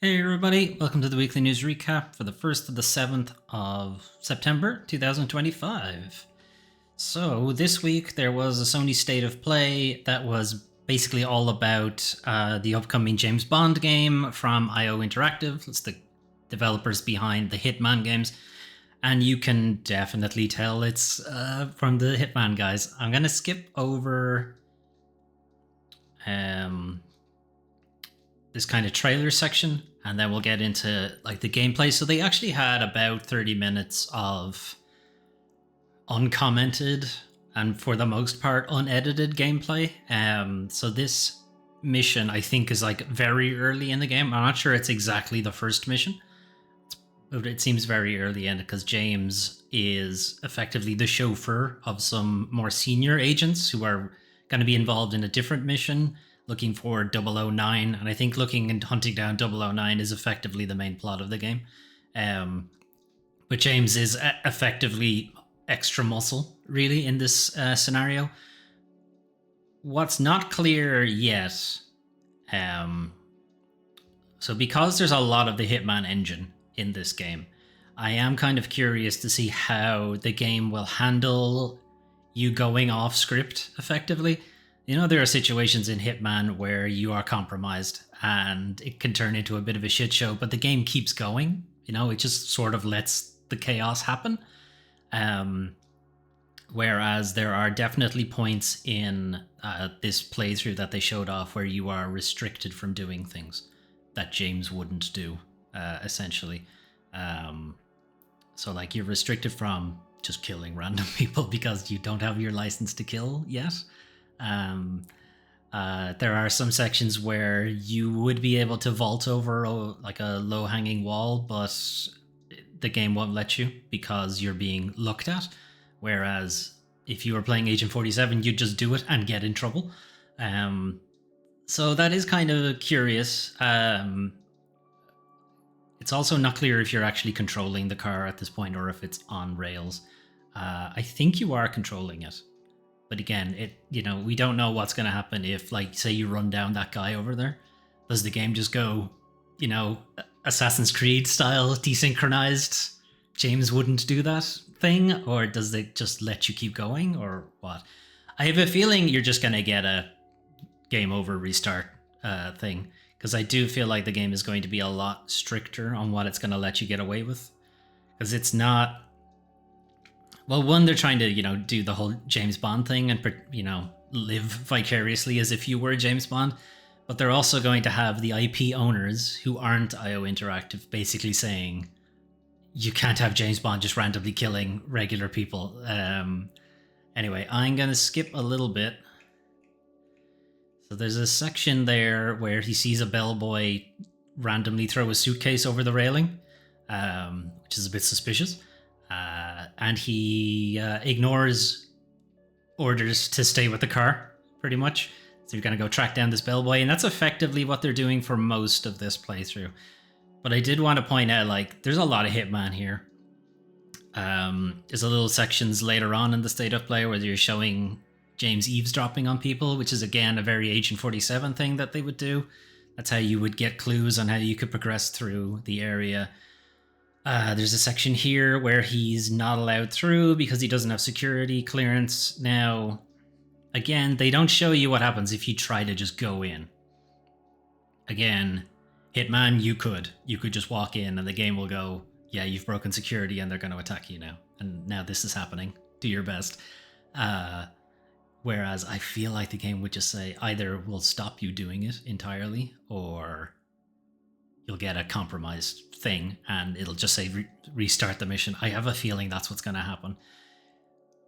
Hey everybody, welcome to the weekly news recap for the 1st to the 7th of September 2025. So this week there was a Sony State of Play that was basically all about the upcoming James Bond game from IO Interactive. It's the developers behind the Hitman games. And you can definitely tell it's from the Hitman guys. I'm going to skip over this kind of trailer section, and then we'll get into like the gameplay. So they actually had about 30 minutes of uncommented and for the most part unedited gameplay. So this mission I think is like very early in the game. I'm not sure it's exactly the first mission, but it seems very early in it because James is effectively the chauffeur of some more senior agents who are going to be involved in a different mission looking for 009, and I think looking and hunting down 009 is effectively the main plot of the game. But James is effectively extra muscle, really, in this scenario. What's not clear yet, so because there's a lot of the Hitman engine in this game, I am kind of curious to see how the game will handle you going off script effectively. You know, there are situations in Hitman where you are compromised and it can turn into a bit of a shit show, but the game keeps going. You know, it just sort of lets the chaos happen. Whereas there are definitely points in this playthrough that they showed off where you are restricted from doing things that James wouldn't do, essentially. So like you're restricted from just killing random people because you don't have your license to kill yet. There are some sections where you would be able to vault over like a low-hanging wall, but the game won't let you because you're being looked at. Whereas if you were playing Agent 47, you'd just do it and get in trouble. So that is kind of curious. It's also not clear if you're actually controlling the car at this point or if it's on rails. I think you are controlling it. But again, we don't know what's going to happen if, like, say you run down that guy over there. Does the game just go, Assassin's Creed style desynchronized? James wouldn't do that thing, or does it just let you keep going, or what? I have a feeling you're just going to get a game over restart thing, because I do feel like the game is going to be a lot stricter on what it's going to let you get away with, because it's not. Well, one, they're trying to, do the whole James Bond thing and, live vicariously as if you were James Bond. But they're also going to have the IP owners who aren't IO Interactive basically saying, you can't have James Bond just randomly killing regular people. Anyway, I'm going to skip a little bit. So there's a section there where he sees a bellboy randomly throw a suitcase over the railing, which is a bit suspicious. And he ignores orders to stay with the car, pretty much. So you're going to go track down this bellboy, and that's effectively what they're doing for most of this playthrough. But I did want to point out, like, there's a lot of Hitman here. There's a little sections later on in the State of Play where you're showing James eavesdropping on people, which is, again, a very Agent 47 thing that they would do. That's how you would get clues on how you could progress through the area. There's a section here where he's not allowed through because he doesn't have security clearance. Now, again, they don't show you what happens if you try to just go in. Again, Hitman, you could just walk in and the game will go, yeah, you've broken security and they're going to attack you now. And now this is happening. Do your best. Whereas I feel like the game would just say either we'll stop you doing it entirely, or you'll get a compromised thing and it'll just say restart the mission. I have a feeling that's what's going to happen,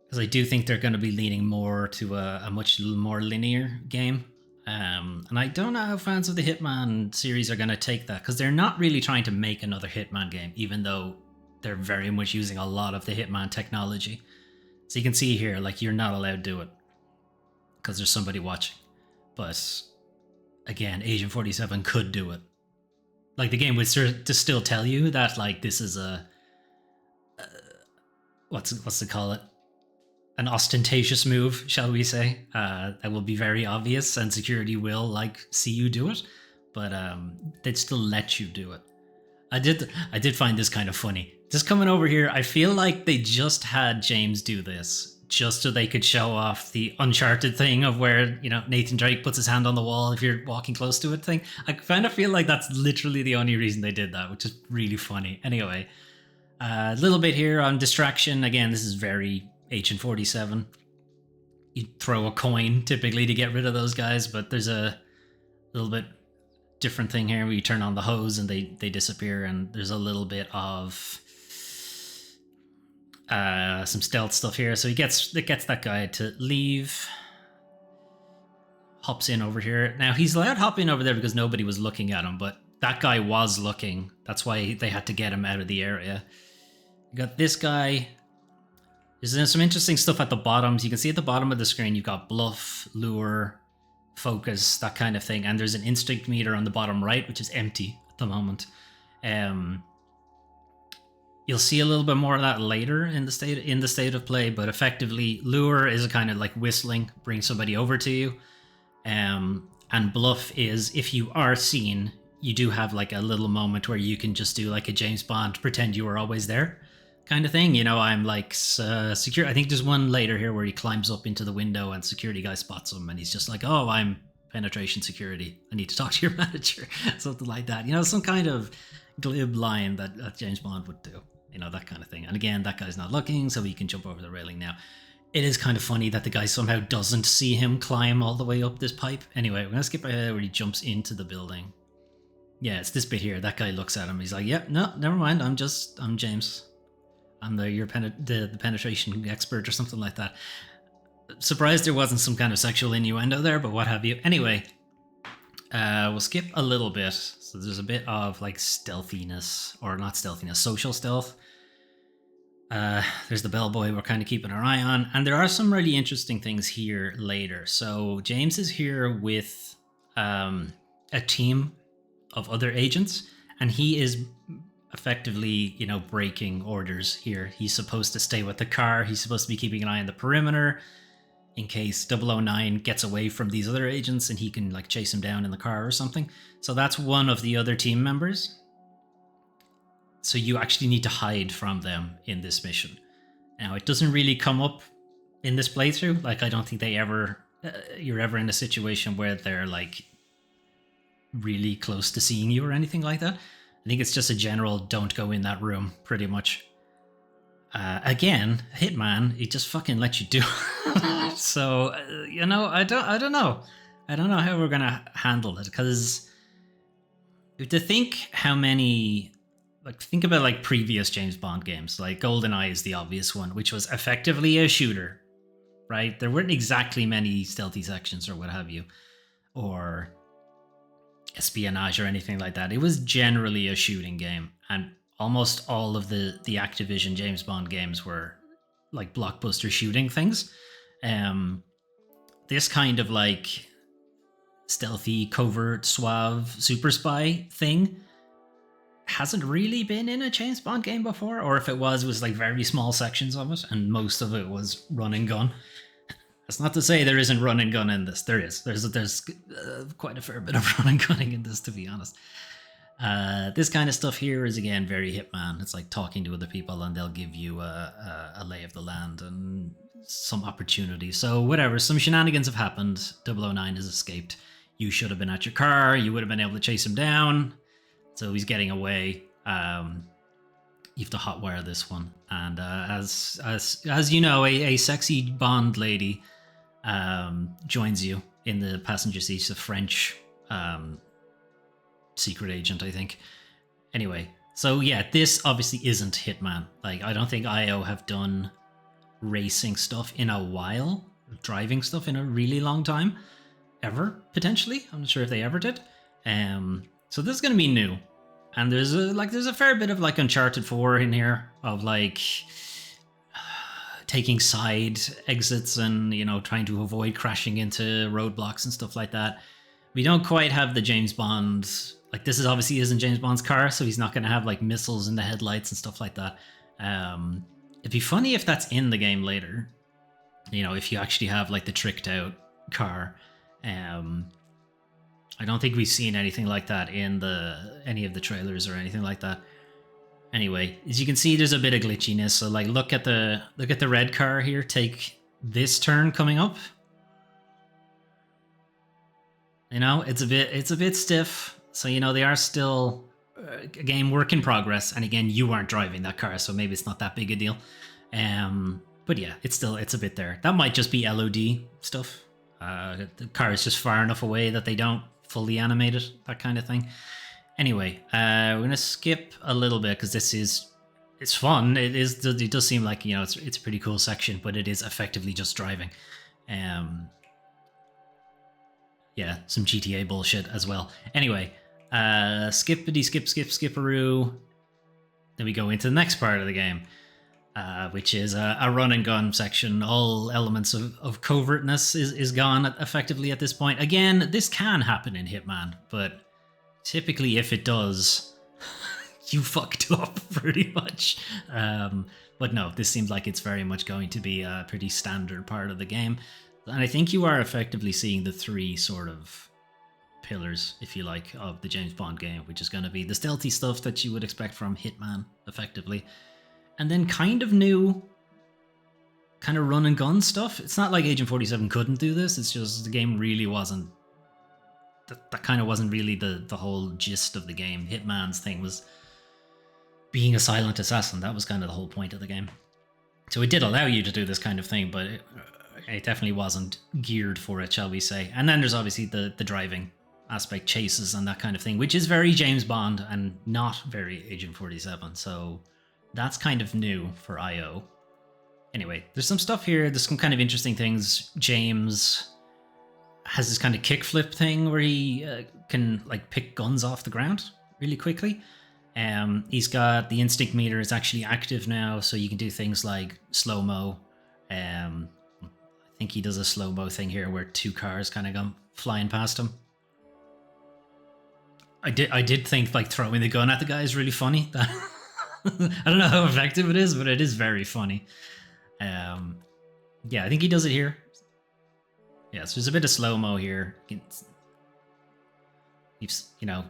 because I do think they're going to be leaning more to a much more linear game. And I don't know how fans of the Hitman series are going to take that, because they're not really trying to make another Hitman game, even though they're very much using a lot of the Hitman technology. So you can see here, like, you're not allowed to do it because there's somebody watching. But again, Agent 47 could do it. Like, the game would still tell you that, like, this is a what's to call it? An ostentatious move, shall we say? That will be very obvious, and security will, like, see you do it. but they'd still let you do it. I did find this kind of funny. Just coming over here, I feel like they just had James do this just so they could show off the Uncharted thing of where, you know, Nathan Drake puts his hand on the wall if you're walking close to it thing. I kind of feel like that's literally the only reason they did that, which is really funny. Anyway, a little bit here on distraction. Again, this is very Agent 47. You throw a coin typically to get rid of those guys, but there's a little bit different thing here where you turn on the hose and they disappear, and there's a little bit of some stealth stuff here. So it gets that guy to leave, hops in over here. Now he's allowed to hop in over there because nobody was looking at him, but that guy was looking. That's why they had to get him out of the area. You got this guy. There's some interesting stuff at the bottom. So you can see at the bottom of the screen, you've got bluff, lure, focus, that kind of thing. And there's an instinct meter on the bottom right, which is empty at the moment. You'll see a little bit more of that later in the state of play, but effectively, lure is a kind of like whistling, bring somebody over to you. And bluff is if you are seen, you do have like a little moment where you can just do like a James Bond, pretend you were always there kind of thing. You know, I'm like secure. I think there's one later here where he climbs up into the window and security guy spots him and he's just like, oh, I'm penetration security. I need to talk to your manager. Something like that. You know, some kind of glib line that James Bond would do. You know, that kind of thing. And again, that guy's not looking, so he can jump over the railing now. It is kind of funny that the guy somehow doesn't see him climb all the way up this pipe. Anyway, we're going to skip ahead where he jumps into the building. Yeah, it's this bit here. That guy looks at him. He's like, yep, no, never mind. I'm James. I'm the penetration expert or something like that. Surprised there wasn't some kind of sexual innuendo there, but what have you. Anyway, we'll skip a little bit. So there's a bit of like stealthiness, or not stealthiness, social stealth. There's the bellboy we're kind of keeping our eye on. And there are some really interesting things here later. So James is here with a team of other agents, and he is effectively, you know, breaking orders here. He's supposed to stay with the car. He's supposed to be keeping an eye on the perimeter in case 009 gets away from these other agents and he can like chase him down in the car or something. So that's one of the other team members. So you actually need to hide from them in this mission. Now, it doesn't really come up in this playthrough. Like, I don't think you're ever in a situation where they're like really close to seeing you or anything like that. I think it's just a general don't go in that room, pretty much. Again, Hitman, it just fucking lets you do it. So, you know, I don't know. I don't know how we're going to handle it, because to think how many... Like, think about like previous James Bond games. Like GoldenEye is the obvious one, which was effectively a shooter, right? There weren't exactly many stealthy sections or what have you, or espionage or anything like that. It was generally a shooting game, and almost all of the Activision James Bond games were like blockbuster shooting things. This kind of like stealthy, covert, suave, super spy thing hasn't really been in a James Bond game before, or if it was like very small sections of it, and most of it was run and gun. That's not to say there isn't run and gun in this. There is. There's quite a fair bit of run and gunning in this, to be honest. This kind of stuff here is, again, very Hitman. It's like talking to other people and they'll give you a lay of the land and some opportunity. So whatever, some shenanigans have happened. 009 has escaped. You should have been at your car. You would have been able to chase him down. So he's getting away. You have to hotwire this one. And as you know, a sexy Bond lady joins you in the passenger seat. She's a French secret agent, I think. Anyway, so yeah, this obviously isn't Hitman. Like, I don't think IO have done racing stuff in a while, driving stuff in a really long time, ever, potentially. I'm not sure if they ever did. So this is going to be new. And there's a fair bit of like Uncharted 4 in here, of like taking side exits and, you know, trying to avoid crashing into roadblocks and stuff like that. We don't quite have the James Bond, like this is obviously isn't James Bond's car, so he's not going to have like missiles in the headlights and stuff like that. It'd be funny if that's in the game later, you know, if you actually have like the tricked out car. I don't think we've seen anything like that in any of the trailers or anything like that. Anyway, as you can see, there's a bit of glitchiness. So like, look at the red car here. Take this turn coming up. You know, it's a bit stiff. So you know they are still a game work in progress. And again, you aren't driving that car, so maybe it's not that big a deal. But yeah, it's a bit there. That might just be LOD stuff. The car is just far enough away that they don't fully animate it, that kind of thing. Anyway, we're gonna skip a little bit because it's fun. It does seem like, you know, it's a pretty cool section, but it is effectively just driving. Yeah, some GTA bullshit as well. Anyway, skippity skipperoo. Then we go into the next part of the game, which is a run and gun section. All elements of covertness is gone effectively at this point. Again, this can happen in Hitman, but typically if it does, you fucked up pretty much. But no, this seems like it's very much going to be a pretty standard part of the game. And I think you are effectively seeing the three sort of pillars, if you like, of the James Bond game, which is going to be the stealthy stuff that you would expect from Hitman, effectively. And then kind of new, kind of run and gun stuff. It's not like Agent 47 couldn't do this, it's just the game really wasn't, that kind of wasn't really the whole gist of the game. Hitman's thing was being a silent assassin. That was kind of the whole point of the game. So it did allow you to do this kind of thing, but it definitely wasn't geared for it, shall we say. And then there's obviously the driving aspect, chases and that kind of thing, which is very James Bond and not very Agent 47. So that's kind of new for IO. Anyway, there's some stuff here. There's some kind of interesting things. James has this kind of kickflip thing where he can like pick guns off the ground really quickly. He's got the instinct meter is actually active now, so you can do things like slow-mo. I think he does a slow-mo thing here where two cars kind of come flying past him. I did think like throwing the gun at the guy is really funny. I don't know how effective it is, but it is very funny. Yeah, I think he does it here. Yeah, so there's a bit of slow-mo here. You've, you know,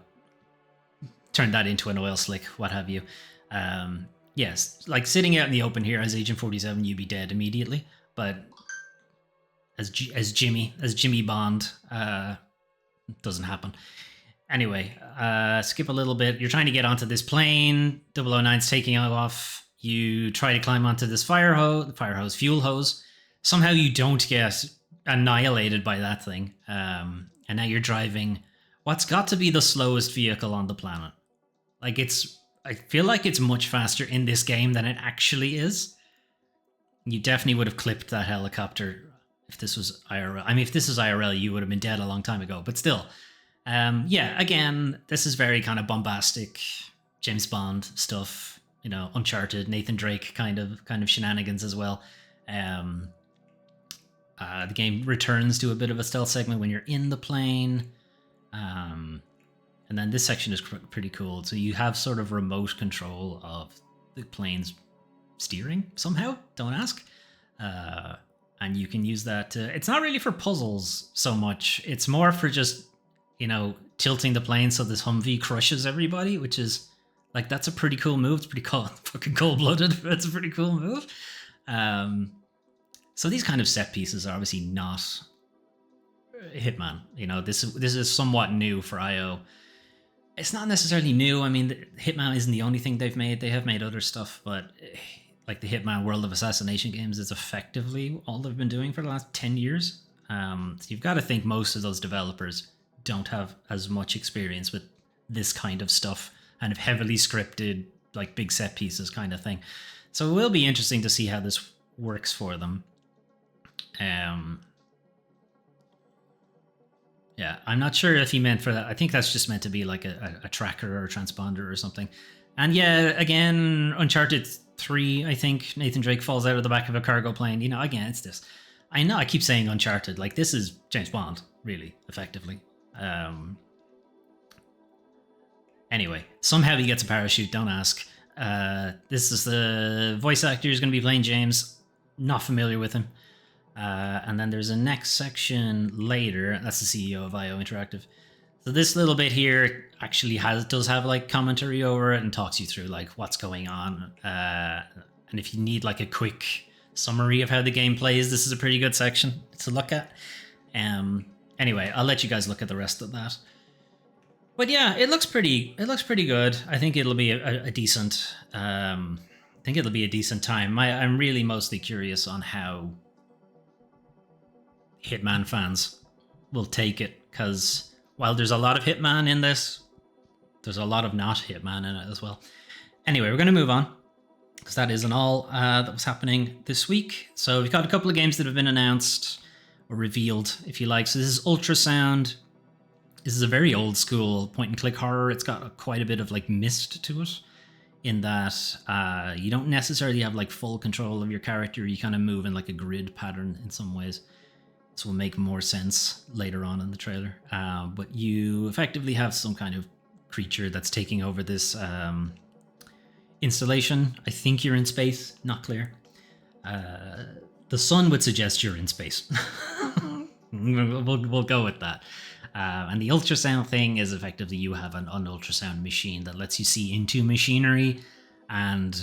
turned that into an oil slick, what have you. Yes, like sitting out in the open here as Agent 47, you'd be dead immediately. But as Jimmy Bond, doesn't happen. Anyway, skip a little bit. You're trying to get onto this plane. 009's taking off. You try to climb onto this fuel hose. Somehow you don't get annihilated by that thing. And now you're driving what's got to be the slowest vehicle on the planet. Like I feel like it's much faster in this game than it actually is. You definitely would have clipped that helicopter if this was IRL. I mean, if this is IRL, you would have been dead a long time ago, but still. Yeah, again, this is very kind of bombastic James Bond stuff, you know, Uncharted, Nathan Drake kind of shenanigans as well. The game returns to a bit of a stealth segment when you're in the plane. And then this section is pretty cool. So you have sort of remote control of the plane's steering somehow, don't ask. And you can use that to, it's not really for puzzles so much. It's more for just, you know, tilting the plane so this Humvee crushes everybody, which is like, that's a pretty cool move. It's pretty cold, fucking cold-blooded. That's a pretty cool move. So these kind of set pieces are obviously not Hitman. You know, this is somewhat new for IO. It's not necessarily new. I mean, Hitman isn't the only thing they've made. They have made other stuff, but like the Hitman World of Assassination games is effectively all they've been doing for the last 10 years. So you've got to think most of those developers don't have as much experience with this kind of stuff, kind of heavily scripted, like big set pieces kind of thing. So it will be interesting to see how this works for them. Yeah, I'm not sure if he meant for that. I think that's just meant to be like a tracker or a transponder or something. And yeah, again, Uncharted 3, I think Nathan Drake falls out of the back of a cargo plane. You know, again, it's this. I know I keep saying Uncharted. Like, this is James Bond, really, effectively. Anyway, somehow he gets a parachute, don't ask. This is the voice actor who's going to be playing James. Not familiar with him. And then there's a next section later. That's the CEO of IO Interactive. So this little bit here actually does have like commentary over it and talks you through like what's going on. And if you need like a quick summary of how the game plays, this is a pretty good section to look at. Anyway, I'll let you guys look at the rest of that. But yeah, it looks pretty good. I think it'll be a decent. I think it'll be a decent time. I'm really mostly curious on how Hitman fans will take it, because while there's a lot of Hitman in this, there's a lot of not Hitman in it as well. Anyway, we're going to move on, because that isn't all that was happening this week. So we've got a couple of games that have been announced or revealed, if you like. So this is Ultrasound. This is a very old school point and click horror. It's got quite a bit of like mist to it, in that you don't necessarily have like full control of your character. You kind of move in like a grid pattern in some ways. This will make more sense later on in the trailer. But you effectively have some kind of creature that's taking over this installation. I think you're in space, not clear. The sun would suggest you're in space. We'll go with that. And the ultrasound thing is effectively you have an ultrasound machine that lets you see into machinery, and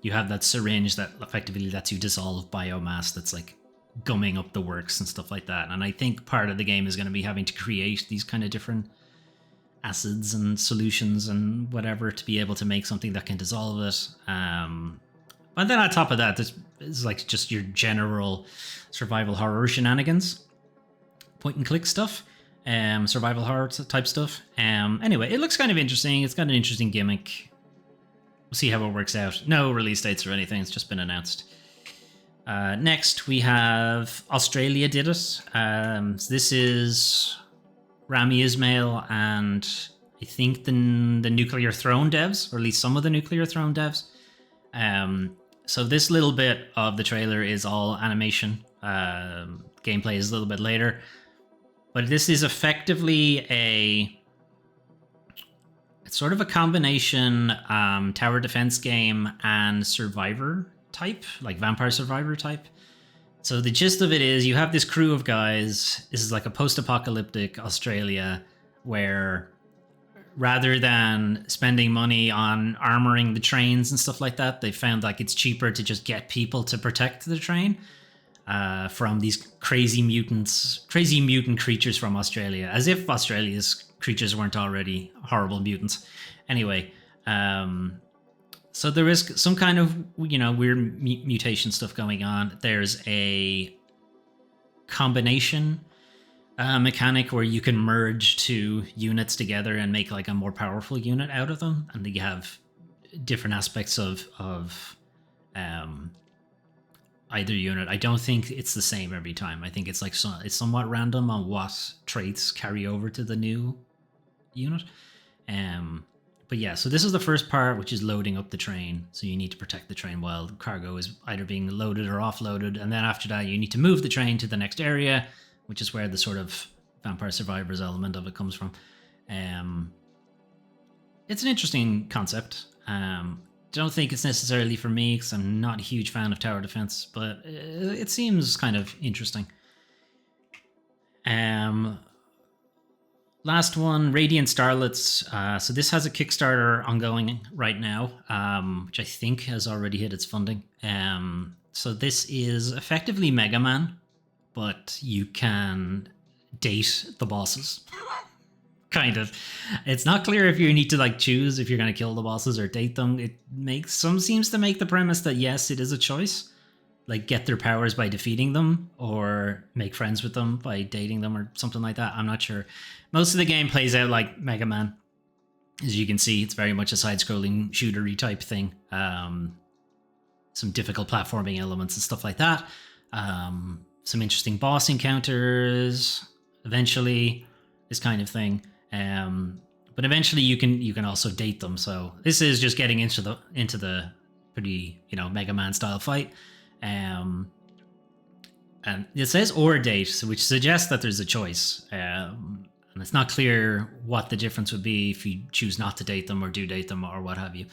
you have that syringe that effectively lets you dissolve biomass that's like gumming up the works and stuff like that. And I think part of the game is going to be having to create these kind of different acids and solutions and whatever to be able to make something that can dissolve it. But then on top of that, this is like just your general survival horror shenanigans, point and click stuff. Survival horror type stuff. Anyway, it looks kind of interesting. It's got an interesting gimmick. We'll see how it works out. No release dates or anything. It's just been announced. Next, we have Australia did it. So this is Rami Ismail and I think the Nuclear Throne devs, or at least some of the Nuclear Throne devs. So this little bit of the trailer is all animation. Gameplay is a little bit later. But this is effectively it's sort of a combination tower defense game and survivor type, like vampire survivor type. So the gist of it is you have this crew of guys. This is like a post-apocalyptic Australia where rather than spending money on armoring the trains and stuff like that, they found like it's cheaper to just get people to protect the train. From these crazy mutant creatures from Australia, as if Australia's creatures weren't already horrible mutants. Anyway, so there is some kind of weird mutation stuff going on. There's a combination mechanic where you can merge two units together and make like a more powerful unit out of them, and you have different aspects of either unit. I don't think it's the same every time. I think it's like it's somewhat random on what traits carry over to the new unit. But yeah, so this is the first part, which is loading up the train. So you need to protect the train while the cargo is either being loaded or offloaded. And then after that, you need to move the train to the next area, which is where the sort of Vampire Survivors element of it comes from. It's an interesting concept. Don't think it's necessarily for me because I'm not a huge fan of tower defense, but it seems kind of interesting. Last one, Radiant Starlets. So this has a Kickstarter ongoing right now, which I think has already hit its funding. So this is effectively Mega Man, but you can date the bosses. Kind of. It's not clear if you need to like choose if you're going to kill the bosses or date them. It seems to make the premise that yes, it is a choice. Like get their powers by defeating them or make friends with them by dating them or something like that. I'm not sure. Most of the game plays out like Mega Man. As you can see, it's very much a side-scrolling shootery type thing. Some difficult platforming elements and stuff like that. Some interesting boss encounters eventually, this kind of thing. But eventually you can also date them. So this is just getting into the pretty Mega Man style fight. And it says or date, which suggests that there's a choice. And it's not clear what the difference would be if you choose not to date them or do date them or what have you.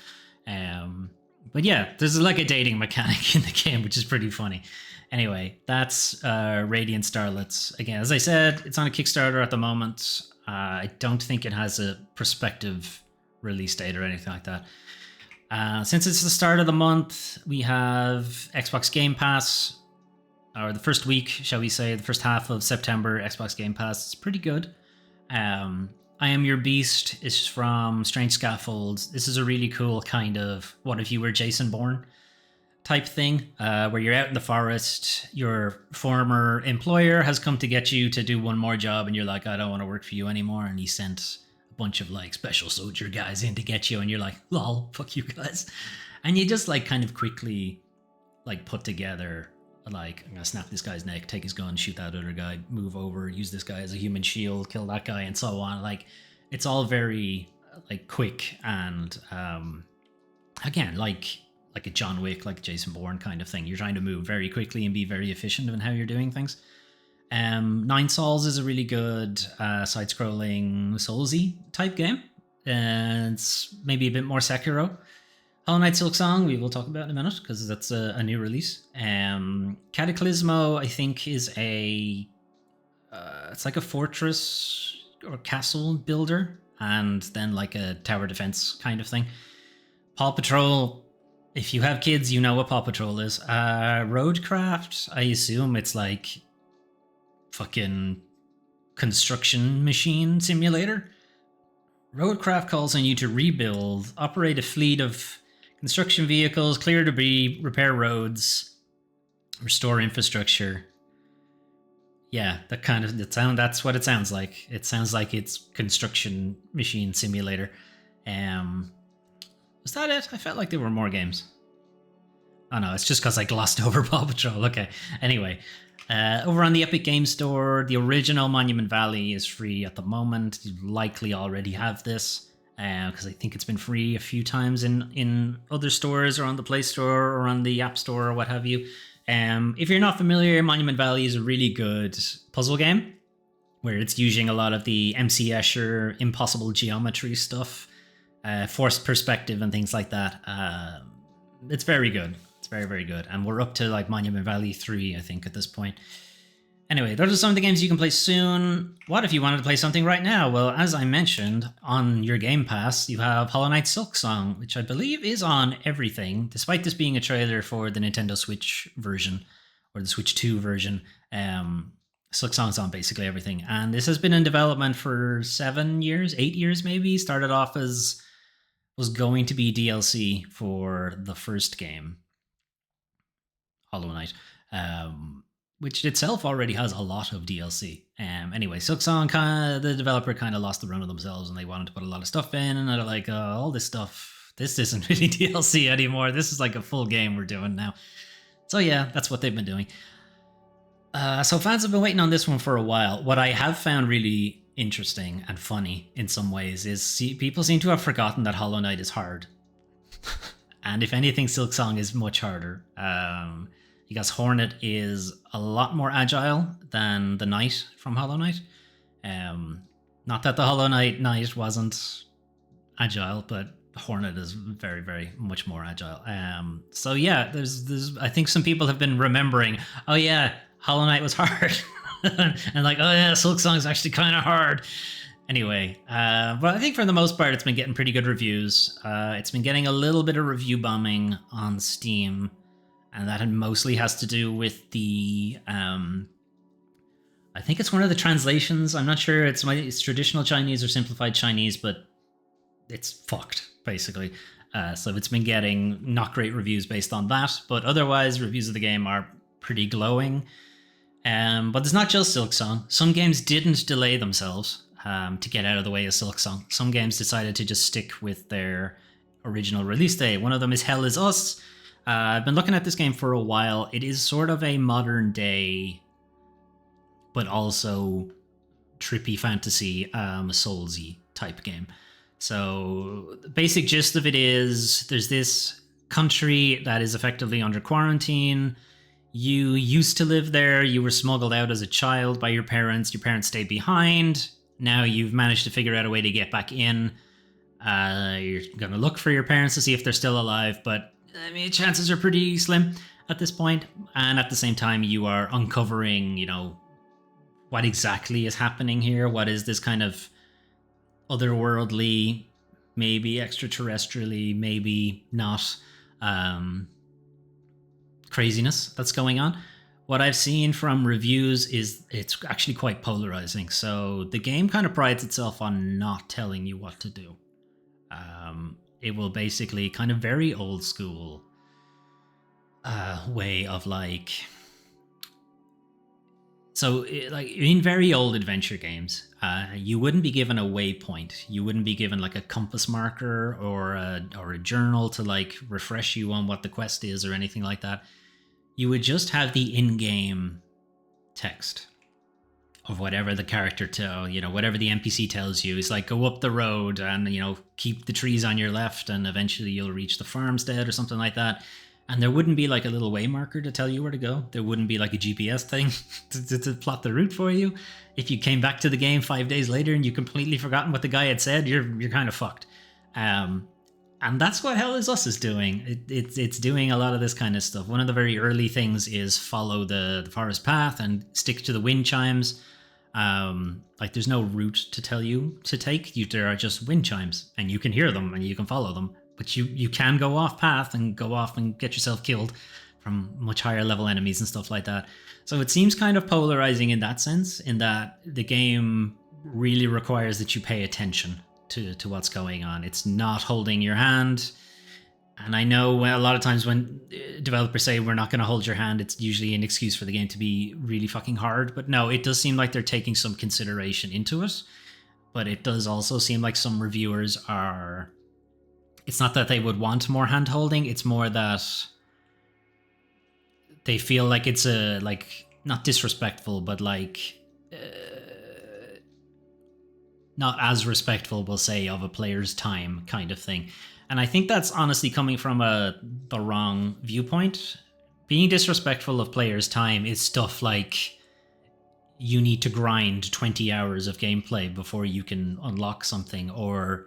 But yeah, there's like a dating mechanic in the game, which is pretty funny. Anyway, that's Radiant Starlets. Again, as I said, it's on a Kickstarter at the moment. I don't think it has a prospective release date or anything like that. Since it's the start of the month, we have Xbox Game Pass, or the first week, shall we say, the first half of September, Xbox Game Pass. It's pretty good. I Am Your Beast is from Strange Scaffolds. This is a really cool kind of what if you were Jason Bourne type thing, where you're out in the forest, your former employer has come to get you to do one more job, and you're like, I don't want to work for you anymore, and he sent a bunch of like special soldier guys in to get you, and you're like, lol, fuck you guys. And you just like kind of quickly like put together, like, I'm gonna snap this guy's neck, take his gun, shoot that other guy, move over, use this guy as a human shield, kill that guy, and so on. Like, it's all very like quick and again, like a John Wick, like a Jason Bourne kind of thing. You're trying to move very quickly and be very efficient in how you're doing things. Nine Sols is a really good side-scrolling Soulsy type game. It's maybe a bit more Sekiro. Hollow Knight Silksong, we will talk about in a minute because that's a new release. Cataclysmo, I think, is it's like a fortress or castle builder, and then like a tower defense kind of thing. Paw Patrol, if you have kids, you know what Paw Patrol is. Roadcraft, I assume it's like fucking construction machine simulator. Roadcraft calls on you to rebuild, operate a fleet of construction vehicles, clear debris, repair roads, restore infrastructure. Yeah, that's what it sounds like. It sounds like it's construction machine simulator. Was that it? I felt like there were more games. Oh no, it's just because I glossed over Paw Patrol. Okay. Anyway, over on the Epic Games Store, the original Monument Valley is free at the moment. You likely already have this, because I think it's been free a few times in other stores or on the Play Store or on the App Store or what have you. If you're not familiar, Monument Valley is a really good puzzle game where it's using a lot of the MC Escher impossible geometry stuff, forced perspective and things like that. It's very good. It's very, very good. And we're up to like Monument Valley 3, I think, at this point. Anyway, those are some of the games you can play soon. What if you wanted to play something right now? Well, as I mentioned, on your Game Pass, you have Hollow Knight Silksong, which I believe is on everything, despite this being a trailer for the Nintendo Switch version, or the Switch 2 version. Silksong's on basically everything. And this has been in development for 8 years maybe. Started off as was going to be DLC for the first game, Hollow Knight. Which itself already has a lot of DLC. Anyway, Silksong, the developer kind of lost the run of themselves, and they wanted to put a lot of stuff in, and they're like, all this stuff, this isn't really DLC anymore. This is like a full game we're doing now. So yeah, that's what they've been doing. So fans have been waiting on this one for a while. What I have found really interesting and funny in some ways is people seem to have forgotten that Hollow Knight is hard. And if anything, Silksong is much harder. Because Hornet is a lot more agile than the Knight from Hollow Knight. Not that the Hollow Knight wasn't agile, but Hornet is very, very much more agile. So yeah, there's I think some people have been remembering, oh yeah, Hollow Knight was hard. and like, oh yeah, Silksong is actually kind of hard. Anyway, but I think for the most part, it's been getting pretty good reviews. It's been getting a little bit of review bombing on Steam. And that mostly has to do with the, I think it's one of the translations. I'm not sure it's traditional Chinese or simplified Chinese, but it's fucked, basically. So it's been getting not great reviews based on that. But otherwise, reviews of the game are pretty glowing. But it's not just Silksong. Some games didn't delay themselves to get out of the way of Silksong. Some games decided to just stick with their original release date. One of them is Hell Is Us. I've been looking at this game for a while. It is sort of a modern day, but also trippy fantasy, Soulsy type game. So the basic gist of it is there's this country that is effectively under quarantine. You used to live there. You were smuggled out as a child by your parents. Your parents stayed behind. Now you've managed to figure out a way to get back in. You're going to look for your parents to see if they're still alive, but I mean, chances are pretty slim at this point. And at the same time, you are uncovering, what exactly is happening here. What is this kind of otherworldly, maybe extraterrestrially, maybe not um, craziness that's going on. What I've seen from reviews is it's actually quite polarizing. So the game kind of prides itself on not telling you what to do. It will basically kind of very old school way of like. So, like in very old adventure games, you wouldn't be given a waypoint. You wouldn't be given like a compass marker or a journal to like refresh you on what the quest is or anything like that. You would just have the in-game text of whatever the character whatever the NPC tells you. It's like go up the road and keep the trees on your left, and eventually you'll reach the farmstead or something like that. And there wouldn't be like a little way marker to tell you where to go. There wouldn't be like a GPS thing to plot the route for you. If you came back to the game 5 days later and you completely forgotten what the guy had said, you're kind of fucked. And that's what Hell Is Us is doing. It's doing a lot of this kind of stuff. One of the very early things is follow the forest path and stick to the wind chimes. Like there's no route to tell you to take. There are just wind chimes, and you can hear them and you can follow them. But you can go off path and go off and get yourself killed from much higher level enemies and stuff like that. So it seems kind of polarizing in that sense, in that the game really requires that you pay attention to what's going on. It's not holding your hand. And I know a lot of times when developers say we're not going to hold your hand, it's usually an excuse for the game to be really fucking hard. But no, it does seem like they're taking some consideration into it. But it does also seem like some reviewers are... It's not that they would want more hand holding, it's more that they feel like it's not disrespectful, but not as respectful, we'll say, of a player's time kind of thing. And I think that's honestly coming from the wrong viewpoint. Being disrespectful of players' time is stuff like you need to grind 20 hours of gameplay before you can unlock something, or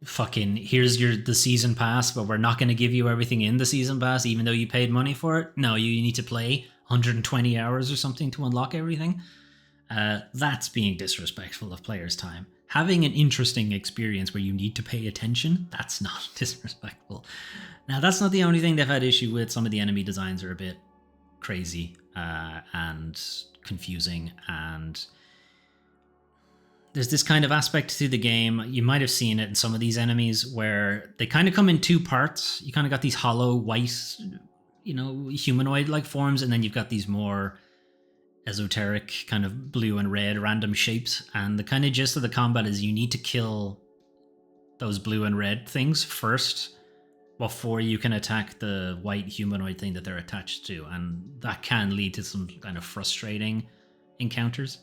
fucking here's the season pass, but we're not going to give you everything in the season pass even though you paid money for it. No, you need to play 120 hours or something to unlock everything. That's being disrespectful of players' time. Having an interesting experience where you need to pay attention, that's not disrespectful. Now, that's not the only thing they've had issue with. Some of the enemy designs are a bit crazy and confusing, and there's this kind of aspect to the game. You might have seen it in some of these enemies where they kind of come in two parts. You kind of got these hollow, white, humanoid-like forms, and then you've got these more esoteric kind of blue and red random shapes. And the kind of gist of the combat is you need to kill those blue and red things first before you can attack the white humanoid thing that they're attached to. And that can lead to some kind of frustrating encounters.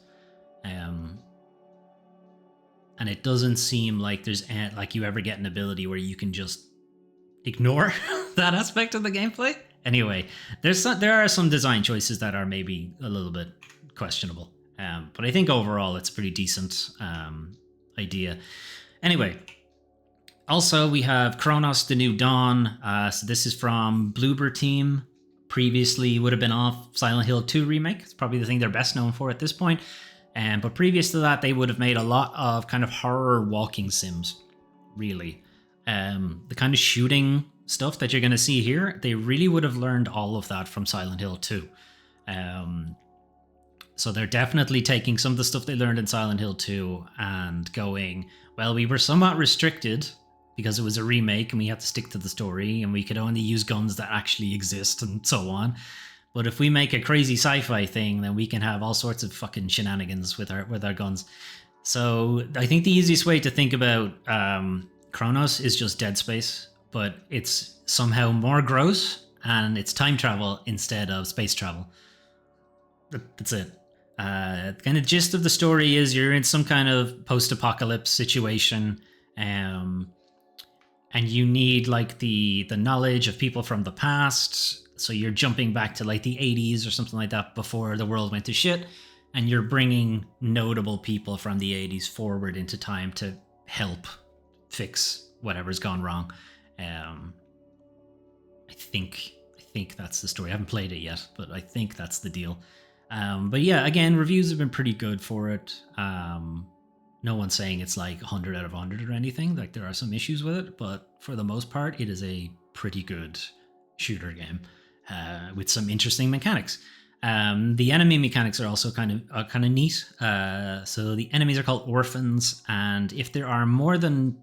And it doesn't seem like there's like you ever get an ability where you can just ignore that aspect of the gameplay. Anyway, there are some design choices that are maybe a little bit questionable. But I think overall it's a pretty decent idea. Anyway, also we have Chronos: The New Dawn. So this is from Bloober Team. Previously would have been off Silent Hill 2 remake. It's probably the thing they're best known for at this point. But previous to that, they would have made a lot of kind of horror walking sims, really. The kind of shooting stuff that you're going to see here, they really would have learned all of that from Silent Hill 2. So they're definitely taking some of the stuff they learned in Silent Hill 2 and going, well, we were somewhat restricted because it was a remake and we had to stick to the story and we could only use guns that actually exist and so on. But if we make a crazy sci-fi thing, then we can have all sorts of fucking shenanigans with our guns. So I think the easiest way to think about Chronos is just Dead Space, but it's somehow more gross and it's time travel instead of space travel. That's it. Kind of gist of the story is you're in some kind of post-apocalypse situation, and you need like the knowledge of people from the past. So you're jumping back to like the 80s or something like that before the world went to shit, and you're bringing notable people from the 80s forward into time to help fix whatever's gone wrong. I think that's the story. I haven't played it yet, but I think that's the deal. But yeah, again, reviews have been pretty good for it. No one's saying it's like 100 out of 100 or anything. Like there are some issues with it, but for the most part, it is a pretty good shooter game with some interesting mechanics. The enemy mechanics are also kind of neat. So the enemies are called orphans, and if there are more than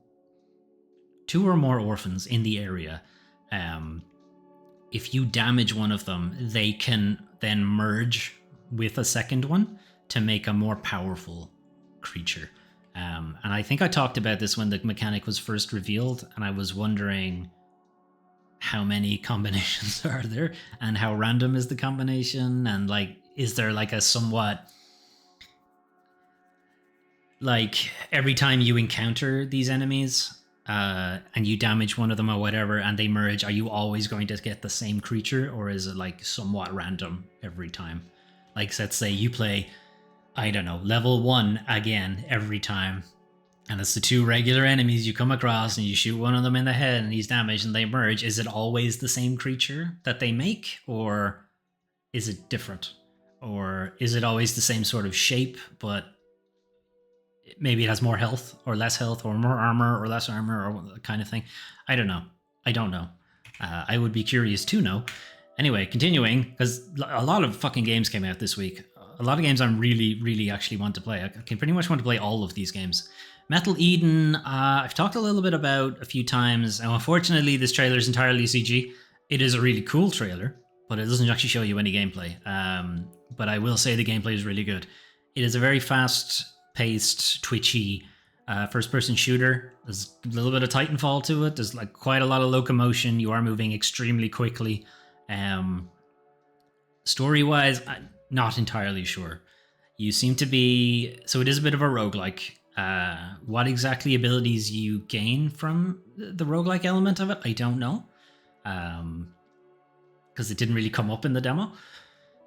2 or more orphans in the area, if you damage one of them, they can then merge with a second one to make a more powerful creature. And I think I talked about this when the mechanic was first revealed, and I was wondering how many combinations are there and how random is the combination, and like, is there like a somewhat, like, every time you encounter these enemies and you damage one of them or whatever and they merge, are you always going to get the same creature, or is it like somewhat random every time? Like, let's say you play, I don't know, level 1 again every time, and it's the 2 regular enemies you come across and you shoot one of them in the head and he's damaged and they merge. Is it always the same creature that they make, or is it different? Or is it always the same sort of shape, but maybe it has more health or less health, or more armor or less armor, or that kind of thing? I don't know. I don't know. I would be curious to know. Anyway, continuing, because a lot of fucking games came out this week. A lot of games I'm really actually want to play. I can pretty much want to play all of these games. Metal Eden, I've talked a little bit about a few times. Now, unfortunately, this trailer is entirely CG. It is a really cool trailer, but it doesn't actually show you any gameplay. But I will say the gameplay is really good. It is a very fast-paced, twitchy first-person shooter. There's a little bit of Titanfall to it. There's like quite a lot of locomotion. You are moving extremely quickly. Story-wise, I'm not entirely sure. You seem to be... So it is a bit of a roguelike. What exactly abilities you gain from the roguelike element of it, I don't know. Because it didn't really come up in the demo.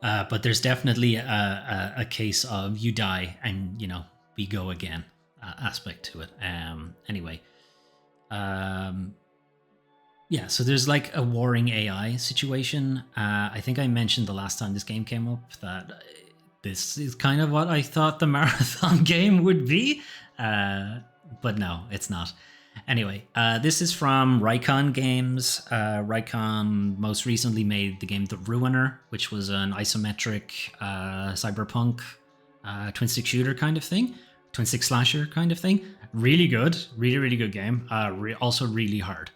But there's definitely a case of you die and, you know, we go again aspect to it. Anyway. Yeah, so there's like a warring AI situation. I think I mentioned the last time this game came up that this is kind of what I thought the marathon game would be. But no, it's not. Anyway, this is from Rycon Games. Rycon most recently made the game The Ruiner, which was an isometric cyberpunk twin-stick shooter kind of thing. Twin-stick slasher kind of thing. Really good. Really good game. Also really hard.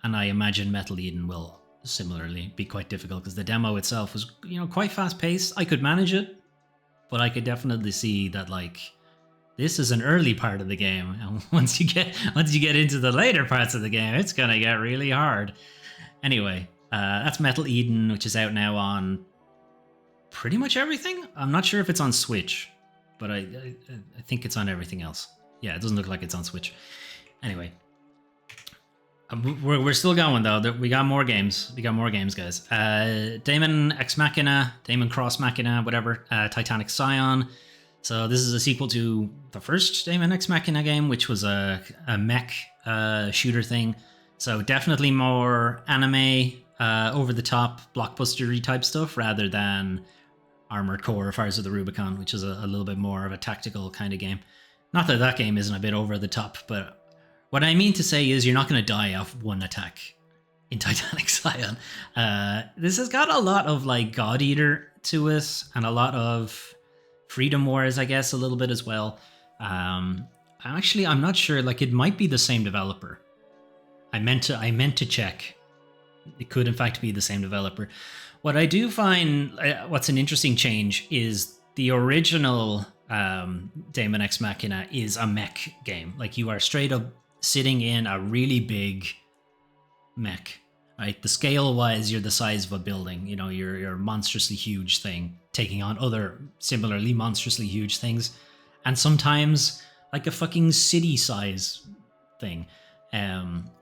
And I imagine Metal Eden will similarly be quite difficult because the demo itself was, you know, quite fast-paced. I could manage it, but I could definitely see that, like, this is an early part of the game, and once you get into the later parts of the game, it's gonna get really hard. Anyway, that's Metal Eden, which is out now on pretty much everything. I'm not sure if it's on Switch, but I think it's on everything else. Yeah, it doesn't look like it's on Switch. Anyway, we're still going though. We got more games. Guys. Daemon X Machina, Daemon Cross Machina, whatever. Titanic Scion. So this is a sequel to the first Daemon X Machina game, which was a mech shooter thing. So definitely more anime, over-the-top, blockbuster-y type stuff, rather than Armored Core or Fires of the Rubicon, which is a little bit more of a tactical kind of game. Not that that game isn't a bit over-the-top, but what I mean to say is you're not going to die off one attack in Titanic Scion. This has got a lot of like God Eater to it, and a lot of Freedom Wars, I guess, a little bit as well. Actually, I'm not sure. Like, it might be the same developer. I meant to check. It could, in fact, be the same developer. What I do find, what's an interesting change, is the original Daemon X Machina is a mech game. Like, you are straight up sitting in a really big mech. Right, the scale-wise, you're the size of a building. You know, you're a monstrously huge thing, taking on other similarly monstrously huge things, and sometimes like a fucking city-size thing.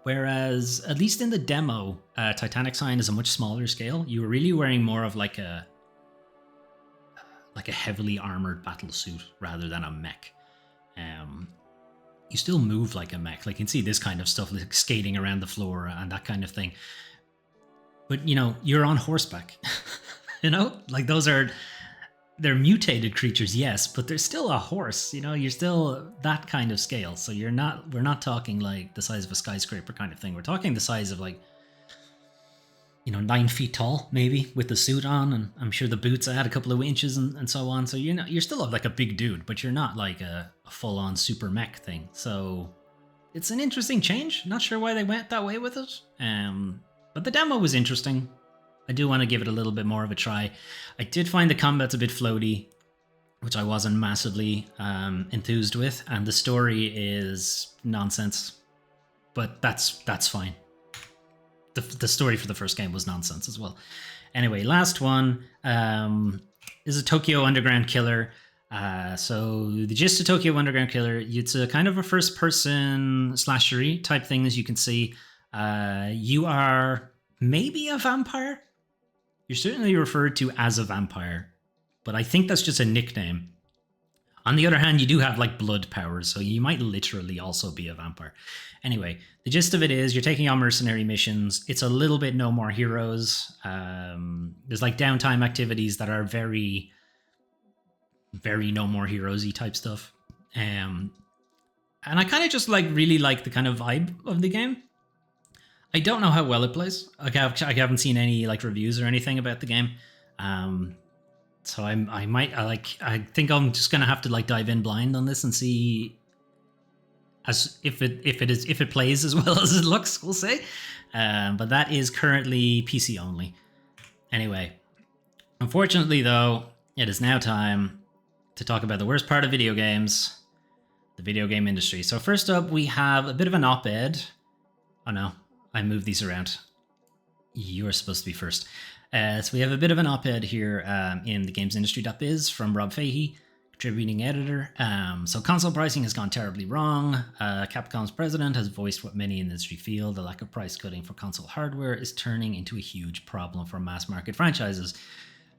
Whereas, at least in the demo, Titanic Scion is a much smaller scale. You were really wearing more of like a heavily armored battle suit rather than a mech. You still move like a mech. Like, you can see this kind of stuff, like skating around the floor and that kind of thing. But, you know, you're on horseback. You know, like those are they're mutated creatures, yes, but they're still a horse. You know, you're still that kind of scale. So we're not talking like the size of a skyscraper kind of thing. We're talking the size of like, 9 feet tall, maybe, with the suit on, and I'm sure the boots add a couple of inches and so on. So you're still like a big dude, but you're not like a full-on super mech thing. So it's an interesting change. Not sure why they went that way with it. But the demo was interesting. I do want to give it a little bit more of a try. I did find the combat's a bit floaty, which I wasn't massively enthused with, and the story is nonsense. But that's fine. The story for the first game was nonsense as well. Anyway, last one is a Tokyo Underground Killer. So the gist of Tokyo Underground Killer, it's a kind of a first-person slashery type thing, as you can see. You are maybe a vampire. You're certainly referred to as a vampire, but I think that's just a nickname. On the other hand, you do have like blood powers, so you might literally also be a vampire. Anyway, the gist of it is you're taking on mercenary missions. It's a little bit No More Heroes. There's like downtime activities that are very, very No More Heroes-y type stuff. And I kind of just really like the kind of vibe of the game. I don't know how well it plays. I haven't seen any like reviews or anything about the game. So I think I'm just gonna have to like dive in blind on this and see if it plays as well as it looks, we'll say. But that is currently PC only. Anyway, unfortunately though, it is now time to talk about the worst part of video games, the video game industry. So first up, we have a bit of an op-ed. Oh no, I moved these around. You're supposed to be first. So we have a bit of an op-ed here in thegamesindustry.biz from Rob Fahey, contributing editor. So console pricing has gone terribly wrong. Capcom's president has voiced what many in the industry feel. The lack of price cutting for console hardware is turning into a huge problem for mass market franchises.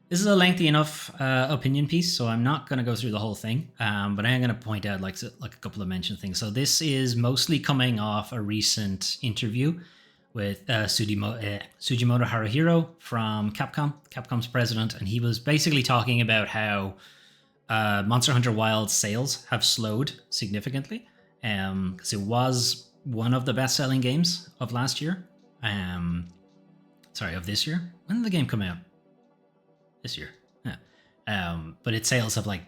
This is a lengthy enough opinion piece, so I'm not going to go through the whole thing, but I am going to point out like a couple of mentioned things. So this is mostly coming off a recent interview with Sujimoto Haruhiro from Capcom's president, and he was basically talking about how Monster Hunter Wild sales have slowed significantly, because it was one of the best-selling games of last year. Of this year. When did the game come out? This year. Yeah. But its sales have like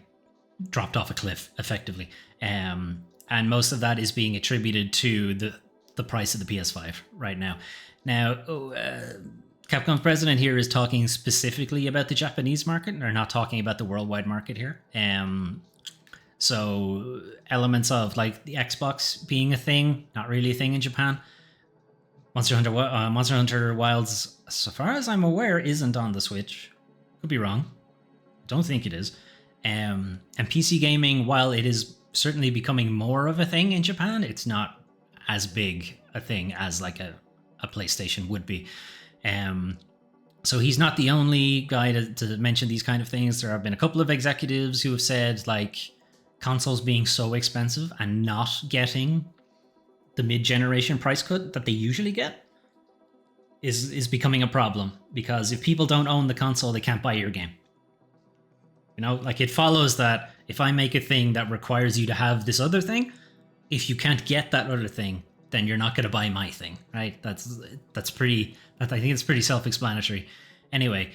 dropped off a cliff effectively, and most of that is being attributed to the price of the PS5 right now. Now, Capcom's president here is talking specifically about the Japanese market. They're not talking about the worldwide market here. So elements of like the Xbox being a thing, not really a thing in Japan. Monster Hunter Wilds, so far as I'm aware, isn't on the Switch. Could be wrong. Don't think it is. And PC gaming, while it is certainly becoming more of a thing in Japan, it's not as big a thing as like a PlayStation would be. So he's not the only guy to mention these kind of things. There have been a couple of executives who have said like consoles being so expensive and not getting the mid-generation price cut that they usually get is becoming a problem, because if people don't own the console, they can't buy your game. Like it follows that if I make a thing that requires you to have this other thing, if you can't get that other thing, then you're not going to buy my thing, right? I think it's pretty self-explanatory. Anyway,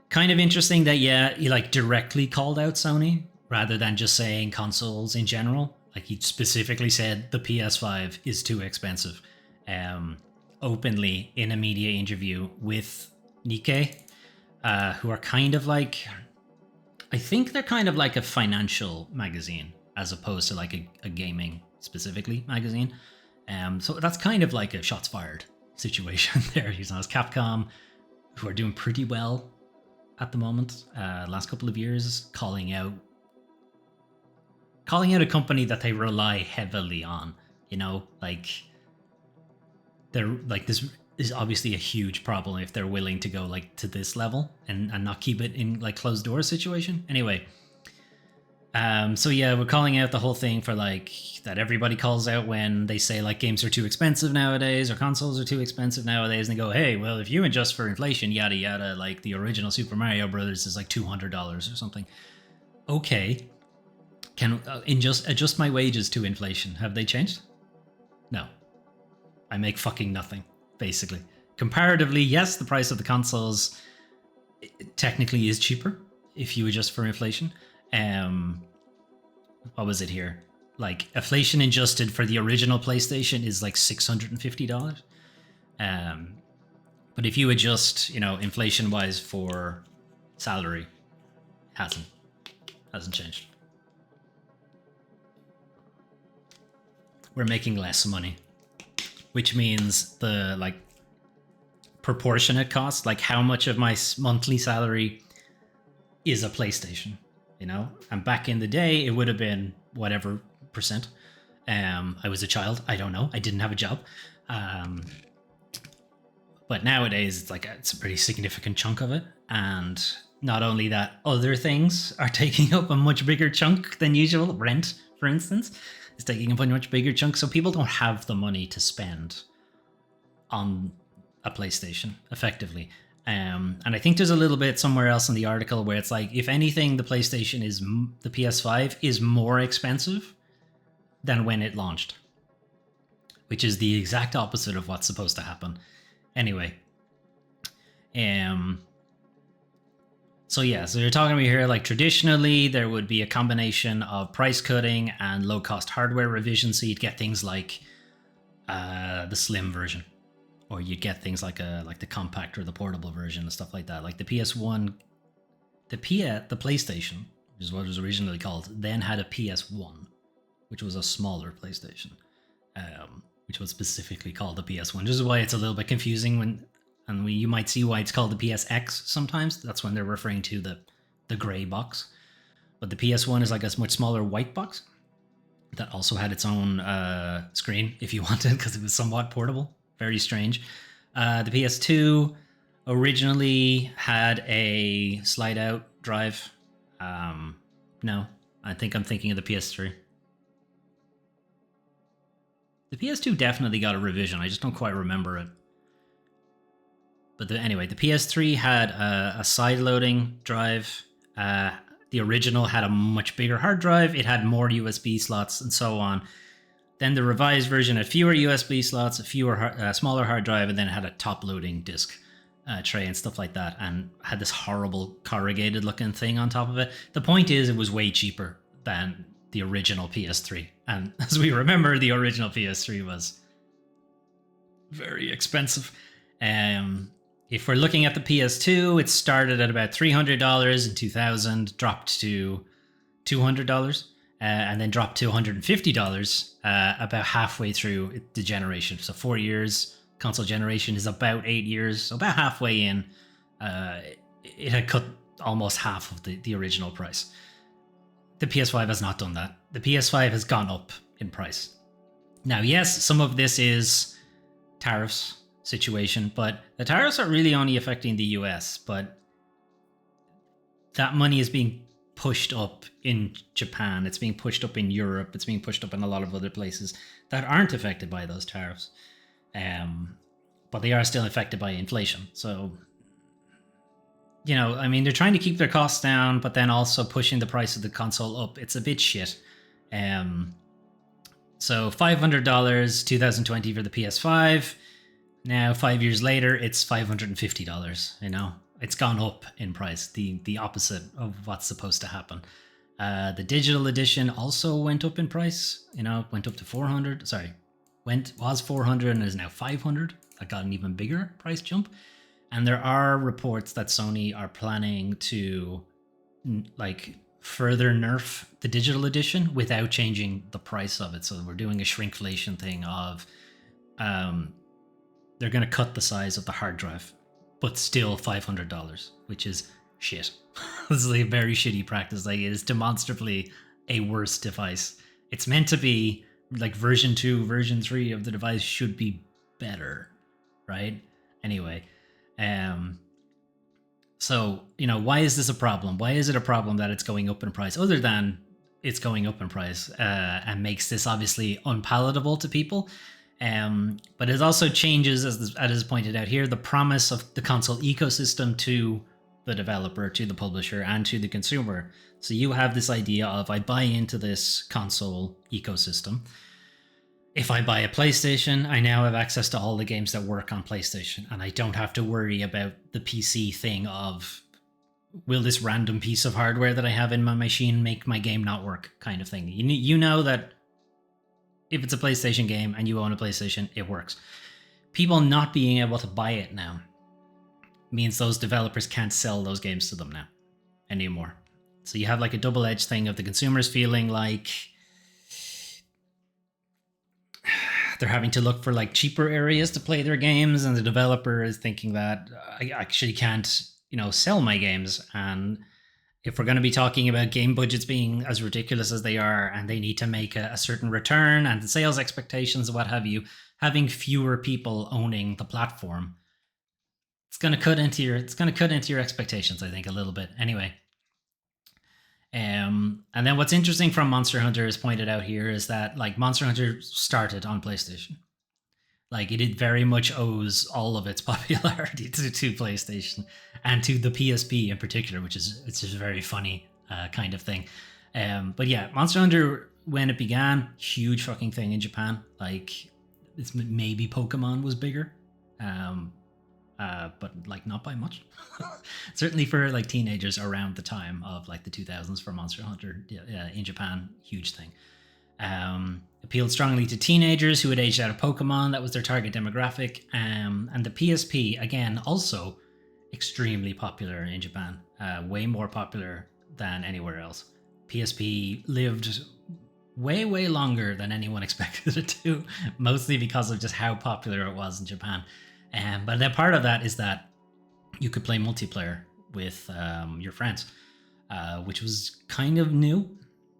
kind of interesting that, yeah, he like directly called out Sony rather than just saying consoles in general. Like he specifically said the PS5 is too expensive, openly in a media interview with Nikkei, who are kind of like, I think they're kind of like a financial magazine as opposed to like a gaming specifically magazine. So that's kind of like a shots fired situation there. It's Capcom, who are doing pretty well at the moment, last couple of years, calling out a company that they rely heavily on. Like they're like, this is obviously a huge problem if they're willing to go like to this level and not keep it in like closed door situation. Anyway, So yeah, we're calling out the whole thing for like that everybody calls out when they say like games are too expensive nowadays or consoles are too expensive nowadays, and they go, hey, well, if you adjust for inflation, yada yada, like the original Super Mario Brothers is like $200 or something. Okay, can adjust my wages to inflation? Have they changed? No, I make fucking nothing basically. Comparatively, yes, the price of the consoles technically is cheaper if you adjust for inflation. What was it here? Like inflation adjusted for the original PlayStation is like $650. But if you adjust, inflation wise for salary, hasn't changed. We're making less money, which means the like proportionate cost, like how much of my monthly salary is a PlayStation, And back in the day, it would have been whatever percent. I was a child. I don't know. I didn't have a job. But nowadays, it's a pretty significant chunk of it. And not only that, other things are taking up a much bigger chunk than usual. Rent, for instance, is taking up a much bigger chunk. So people don't have the money to spend on a PlayStation, effectively. And I think there's a little bit somewhere else in the article where it's like, if anything, the PS5 is more expensive than when it launched, which is the exact opposite of what's supposed to happen. Anyway, so you're talking about here, like traditionally there would be a combination of price cutting and low cost hardware revision, so you'd get things like the slim version, or you'd get things like the compact or the portable version and stuff like that. Like the PS1, the PlayStation, which is what it was originally called, then had a PS1, which was a smaller PlayStation, which was specifically called the PS1. This is why it's a little bit confusing you might see why it's called the PSX sometimes. That's when they're referring to the gray box. But the PS1 is like a much smaller white box that also had its own screen if you wanted, because it was somewhat portable. Very strange. The PS2 originally had a slide out drive. No, I think I'm thinking of the PS3. The PS2 definitely got a revision. I just don't quite remember it. But anyway, the PS3 had a side-loading drive. The original had a much bigger hard drive. It had more USB slots and so on. Then the revised version had fewer USB slots, a smaller hard drive, and then it had a top-loading disc tray and stuff like that, and had this horrible corrugated-looking thing on top of it. The point is, it was way cheaper than the original PS3. And as we remember, the original PS3 was very expensive. If we're looking at the PS2, it started at about $300 in 2000, dropped to $200, and then dropped to $150 about halfway through the generation. So 4 years. Console generation is about 8 years. So about halfway in, it had cut almost half of the original price. The PS5 has not done that. The PS5 has gone up in price. Now, yes, some of this is tariffs situation, but the tariffs are really only affecting the US, but that money is being pushed up in Japan, it's being pushed up in Europe, it's being pushed up in a lot of other places that aren't affected by those tariffs, but they are still affected by inflation. So, they're trying to keep their costs down, but then also pushing the price of the console up. It's a bit shit. So $500 2020 for the PS5. Now, 5 years later, it's $550. It's gone up in price, the opposite of what's supposed to happen. The digital edition also went up in price. Went up to 400. Sorry, was 400 and is now 500. That got an even bigger price jump. And there are reports that Sony are planning to further nerf the digital edition without changing the price of it. So we're doing a shrinkflation thing of they're going to cut the size of the hard drive, but still $500, which is shit. This is a very shitty practice. It is demonstrably a worse device. It's meant to be version 2, version 3 of the device should be better, right? Anyway, so, why is this a problem? Why is it a problem that it's going up in price? Other than it's going up in price and makes this obviously unpalatable to people. But it also changes, as is pointed out here, the promise of the console ecosystem to the developer, to the publisher, and to the consumer. So you have this idea of, I buy into this console ecosystem. If I buy a PlayStation, I now have access to all the games that work on PlayStation, and I don't have to worry about the PC thing of, will this random piece of hardware that I have in my machine make my game not work, kind of thing. You know that if it's a PlayStation game and you own a PlayStation, it works. People not being able to buy it now means those developers can't sell those games to them now anymore. So you have like a double-edged thing of the consumers feeling like they're having to look for like cheaper areas to play their games, and the developer is thinking that I actually can't, sell my games. And if we're going to be talking about game budgets being as ridiculous as they are, and they need to make a certain return and sales expectations and what have you, having fewer people owning the platform, it's going to cut into your expectations, I think, a little bit. Anyway. And then what's interesting from Monster Hunter is pointed out here is that like Monster Hunter started on PlayStation. Like it very much owes all of its popularity to PlayStation and to the PSP in particular, which is it's just a very funny kind of thing. But yeah, Monster Hunter, when it began, huge fucking thing in Japan. Like it's maybe Pokemon was bigger. But like not by much. Certainly for like teenagers around the time of like the 2000s for Monster Hunter in Japan, huge thing. Appealed strongly to teenagers who had aged out of Pokemon. That was their target demographic. And the PSP, again, also extremely popular in Japan. Way more popular than anywhere else. PSP lived way, way longer than anyone expected it to, mostly because of just how popular it was in Japan. But then part of that is that you could play multiplayer with your friends, which was kind of new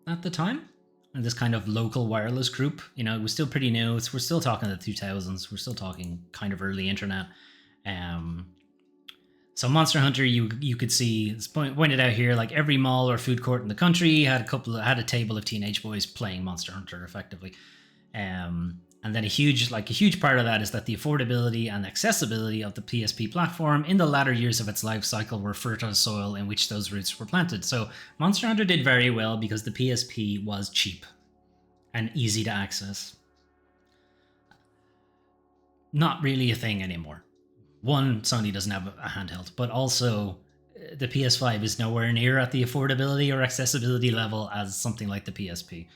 at the time. And this kind of local wireless group, it was still pretty new. We're still talking the 2000s. We're still talking kind of early internet. So Monster Hunter, you could see, it's pointed out here, like every mall or food court in the country had a table of teenage boys playing Monster Hunter effectively. And then a huge part of that is that the affordability and accessibility of the PSP platform in the latter years of its life cycle were fertile soil in which those roots were planted. So Monster Hunter did very well because the PSP was cheap and easy to access. Not really a thing anymore. One, Sony doesn't have a handheld, but also the PS5 is nowhere near at the affordability or accessibility level as something like the PSP.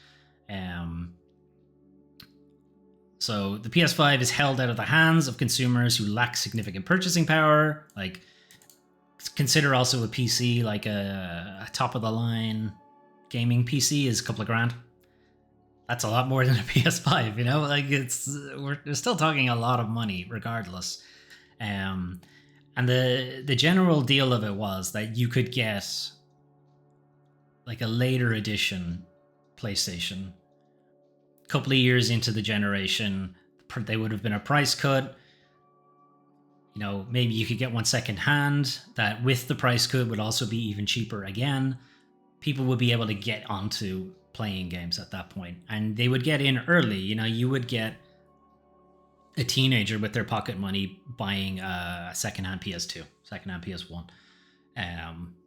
So the PS5 is held out of the hands of consumers who lack significant purchasing power. Like, consider also a PC, like a top-of-the-line gaming PC is a couple of grand. That's a lot more than a PS5, Like, we're still talking a lot of money, regardless. And the general deal of it was that you could get like a later edition PlayStation. Couple of years into the generation, they would have been a price cut. Maybe you could get one second hand that with the price cut would also be even cheaper again. People would be able to get onto playing games at that point, and they would get in early. You would get a teenager with their pocket money buying a secondhand PS2, secondhand PS1,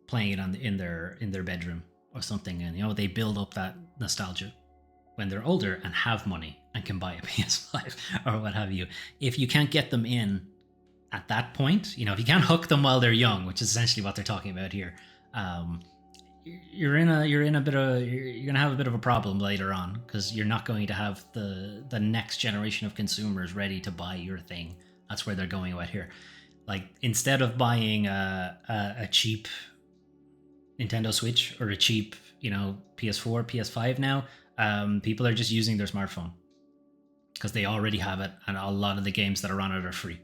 playing it in their bedroom or something, and they build up that nostalgia when they're older and have money and can buy a PS5 or what have you. If you can't get them in at that point, if you can't hook them while they're young, which is essentially what they're talking about here, you're gonna have a bit of a problem later on, because you're not going to have the next generation of consumers ready to buy your thing. That's where they're going with here. Like, instead of buying a cheap Nintendo Switch or a cheap PS4, PS5 now, people are just using their smartphone because they already have it, and a lot of the games that are on it are free.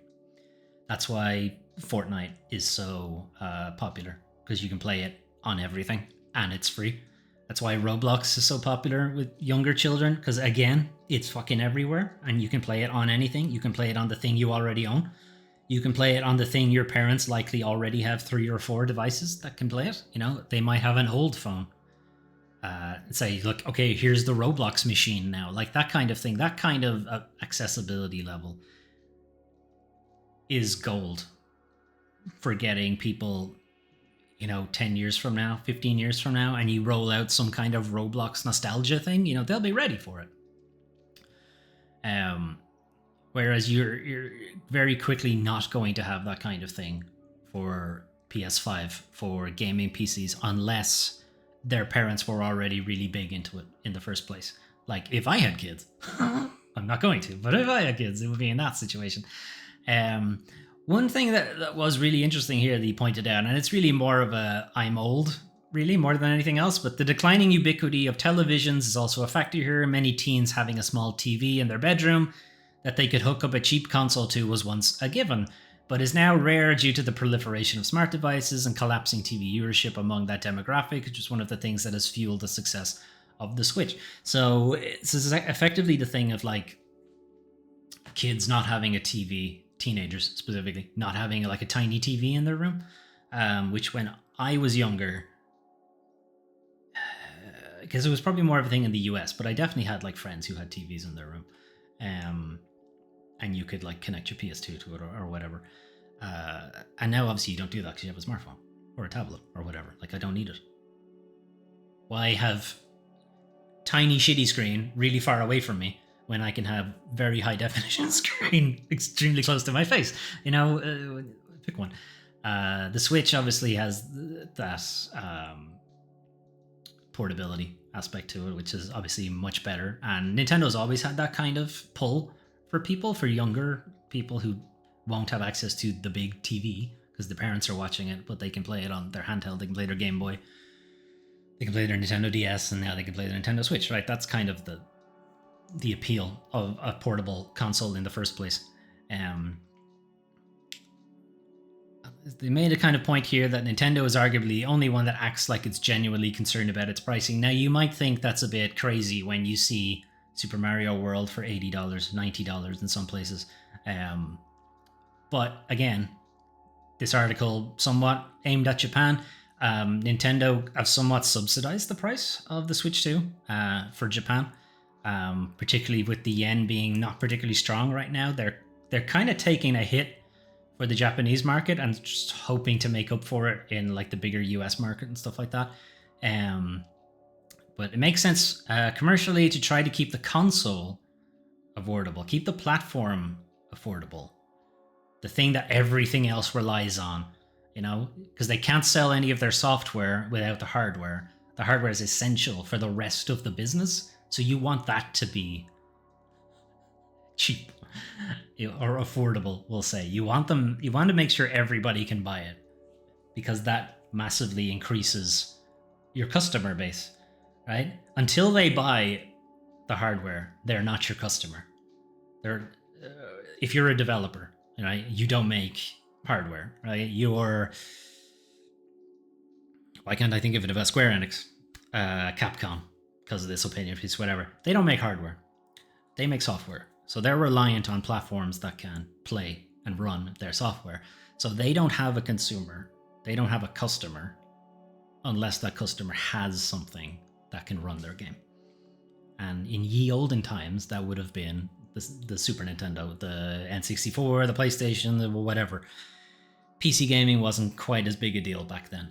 That's why Fortnite is so popular, because you can play it on everything and it's free. That's why Roblox is so popular with younger children, because again, it's fucking everywhere and you can play it on anything. You can play it on the thing you already own. You can play it on the thing your parents likely already have 3 or 4 devices that can play it. They might have an old phone. say, look, okay, here's the Roblox machine now, like that kind of thing. That kind of accessibility level is gold for getting people, 10 years from now, 15 years from now, and you roll out some kind of Roblox nostalgia thing, they'll be ready for it. Whereas you're very quickly not going to have that kind of thing for PS5, for gaming PCs, unless their parents were already really big into it in the first place. Like, if I had kids, I'm not going to, but if I had kids, it would be in that situation. One thing that was really interesting here that he pointed out, and it's really more of a I'm old, really, more than anything else, but the declining ubiquity of televisions is also a factor here. Many teens having a small TV in their bedroom that they could hook up a cheap console to was once a given, but is now rare due to the proliferation of smart devices and collapsing TV viewership among that demographic, which is one of the things that has fueled the success of the Switch. So it's effectively the thing of like kids not having a TV, teenagers specifically, not having like a tiny TV in their room, which when I was younger, because it was probably more of a thing in the US, but I definitely had like friends who had TVs in their room. And you could like connect your PS2 to it or whatever. And now obviously you don't do that because you have a smartphone or a tablet or whatever. Like, I don't need it. Why have tiny shitty screen really far away from me when I can have very high definition screen extremely close to my face? Pick one. The Switch obviously has that portability aspect to it, which is obviously much better. And Nintendo's always had that kind of pull for people, for younger people who won't have access to the big TV because the parents are watching it, but they can play it on their handheld. They can play their Game Boy, they can play their Nintendo DS, and now they can play the Nintendo Switch, right? That's kind of the appeal of a portable console in the first place. They made a kind of point here that Nintendo is arguably the only one that acts like it's genuinely concerned about its pricing. Now, you might think that's a bit crazy when you see Super Mario World for $80, $90 in some places. But again, this article somewhat aimed at Japan. Nintendo have somewhat subsidized the price of the Switch 2 for Japan, particularly with the yen being not particularly strong right now. They're kind of taking a hit for the Japanese market and just hoping to make up for it in like the bigger US market and stuff like that. But it makes sense commercially to try to keep the console affordable, keep the platform affordable, the thing that everything else relies on, because they can't sell any of their software without the hardware. The hardware is essential for the rest of the business, so you want that to be cheap or affordable, we'll say. You want to make sure everybody can buy it, because that massively increases your customer base, right? Until they buy the hardware, they're not your customer. If you're a developer, right, you don't make hardware, right? Why can't I think of it about Square Enix? Capcom, because of this opinion piece, whatever. They don't make hardware. They make software. So they're reliant on platforms that can play and run their software. So they don't have a consumer. They don't have a customer unless that customer has something that can run their game. And in ye olden times, that would have been the Super Nintendo, the N64, the PlayStation, the whatever. PC gaming wasn't quite as big a deal back then.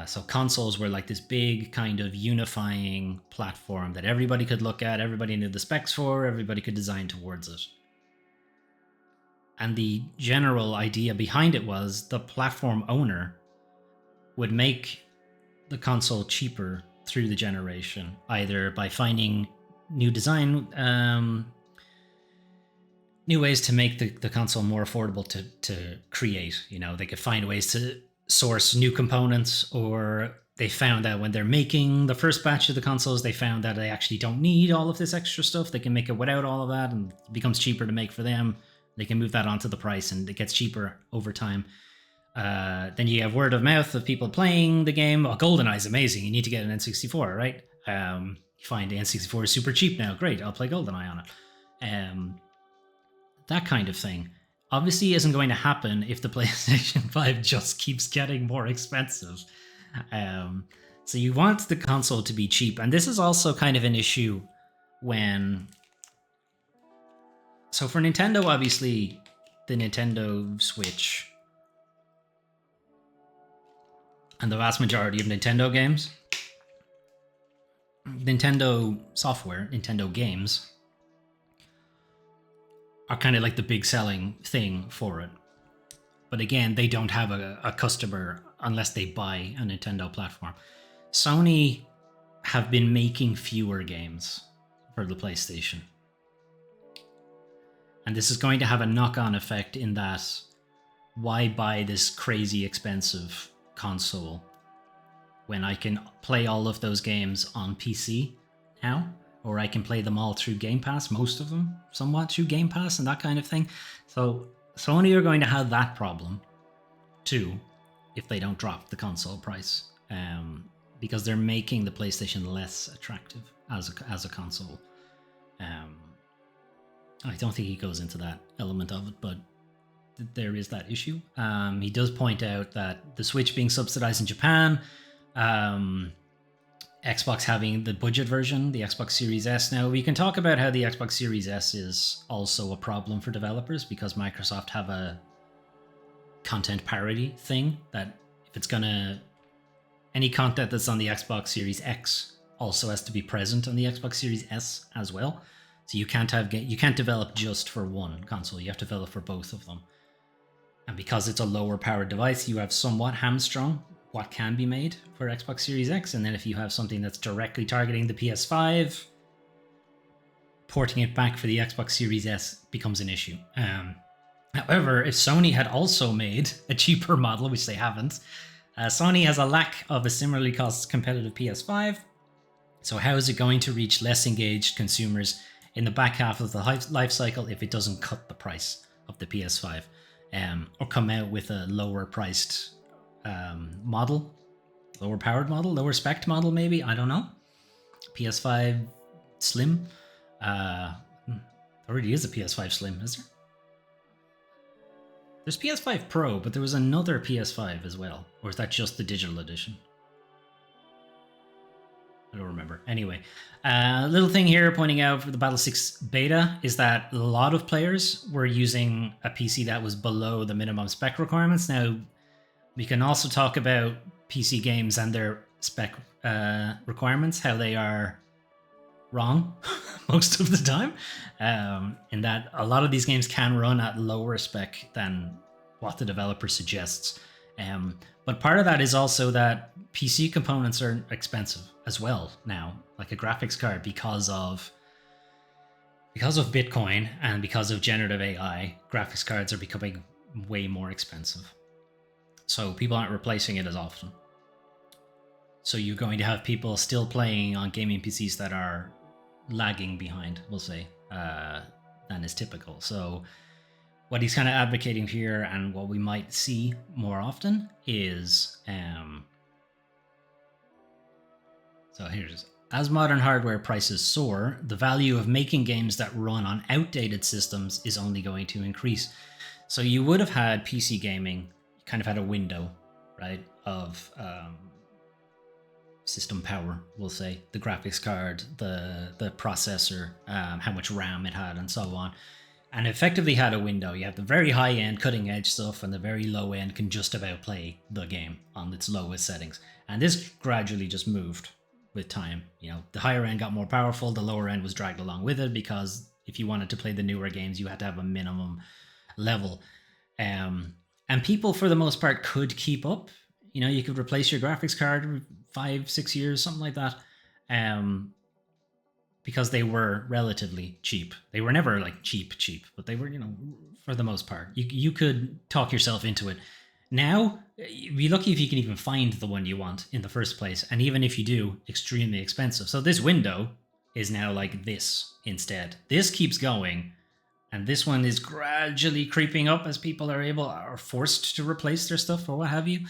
So consoles were like this big kind of unifying platform that everybody could look at, everybody knew the specs for, everybody could design towards it. And the general idea behind it was the platform owner would make the console cheaper through the generation, either by finding new design, new ways to make the console more affordable to create. They could find ways to source new components, or they found that when they're making the first batch of the consoles, they found that they actually don't need all of this extra stuff. They can make it without all of that, and it becomes cheaper to make for them. They can move that onto the price, and it gets cheaper over time. Then you have word of mouth of people playing the game. Oh, GoldenEye is amazing. You need to get an N64, right? You find the N64 is super cheap now. Great, I'll play GoldenEye on it. That kind of thing obviously isn't going to happen if the PlayStation 5 just keeps getting more expensive. So you want the console to be cheap. And this is also kind of an issue when... So for Nintendo, obviously, the Nintendo Switch and the vast majority of Nintendo games, Nintendo software, Nintendo games, are kind of like the big selling thing for it. But again, they don't have a customer unless they buy a Nintendo platform. Sony have been making fewer games for the PlayStation. And this is going to have a knock-on effect in that why buy this crazy expensive console when I can play all of those games on PC now? Or I can play them all through Game Pass, most of them, somewhat through Game Pass and that kind of thing. So Sony are going to have that problem too if they don't drop the console price, because they're making the PlayStation less attractive as a console. I don't think he goes into that element of it, but there is that issue. He does point out that the Switch being subsidized in Japan, Xbox having the budget version, the Xbox Series S. Now, we can talk about how the Xbox Series S is also a problem for developers because Microsoft have a content parity thing that if it's gonna... Any content that's on the Xbox Series X also has to be present on the Xbox Series S as well. So you can't develop just for one console. You have to develop for both of them. And because it's a lower powered device, you have somewhat hamstrung what can be made for Xbox Series X. And then if you have something that's directly targeting the PS5, porting it back for the Xbox Series S becomes an issue. However, if Sony had also made a cheaper model, which they haven't, Sony has a lack of a similarly cost competitive PS5. So how is it going to reach less engaged consumers in the back half of the life cycle if it doesn't cut the price of the PS5 or come out with a lower priced model, lower powered model, lower spec model maybe? I don't know. PS5 Slim. There already is a PS5 Slim, is there? There's PS5 Pro, but there was another PS5 as well. Or is that just the digital edition? I don't remember. Anyway, little thing here pointing out for the Battle 6 beta is that a lot of players were using a PC that was below the minimum spec requirements. Now, we can also talk about PC games and their spec requirements, how they are wrong most of the time, in that a lot of these games can run at lower spec than what the developer suggests. But part of that is also that PC components are expensive as well now, like a graphics card, because of Bitcoin and because of generative AI, graphics cards are becoming way more expensive. So people aren't replacing it as often. So you're going to have people still playing on gaming PCs that are lagging behind, we'll say, than is typical. So what he's kind of advocating here, and what we might see more often, is so here's: as modern hardware prices soar, the value of making games that run on outdated systems is only going to increase. So you would have had PC gaming, kind of had a window, right, of system power, we'll say, the graphics card, the processor, how much RAM it had, and so on. And effectively had a window. You have the very high end cutting edge stuff, and the very low end can just about play the game on its lowest settings. And this gradually just moved with time. You know, the higher end got more powerful, the lower end was dragged along with it, because if you wanted to play the newer games, you had to have a minimum level. And people, for the most part, could keep up. You know, you could replace your graphics card 5-6 years, something like that. Because they were relatively cheap. They were never like cheap, but they were, you know, for the most part. You could talk yourself into it. Now, you'd be lucky if you can even find the one you want in the first place. And even if you do, extremely expensive. So this window is now like this instead. This keeps going. And this one is gradually creeping up as people are forced to replace their stuff or what have you.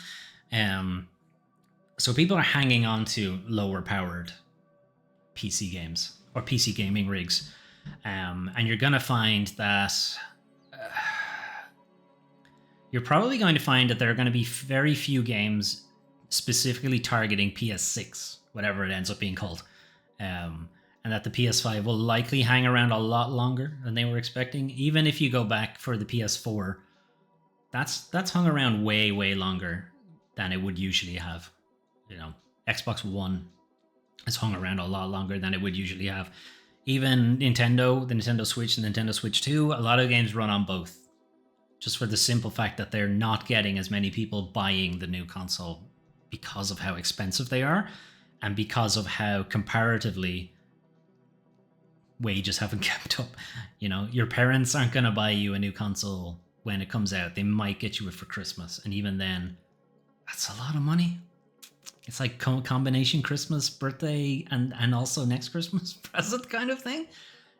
So people are hanging on to lower powered PC games or PC gaming rigs. And you're going to find that you're probably going to find that there are going to be very few games specifically targeting PS6, whatever it ends up being called. And that the PS5 will likely hang around a lot longer than they were expecting. Even if you go back for the PS4, that's hung around way, way longer than it would usually have. You know, Xbox One has hung around a lot longer than it would usually have. Even Nintendo, the Nintendo Switch and Nintendo Switch 2, a lot of games run on both. Just for the simple fact that they're not getting as many people buying the new console because of how expensive they are and because of how comparatively wages haven't kept up. You know, your parents aren't going to buy you a new console when it comes out. They might get you it for Christmas. And even then, that's a lot of money. It's like combination Christmas, birthday, and also next Christmas present kind of thing.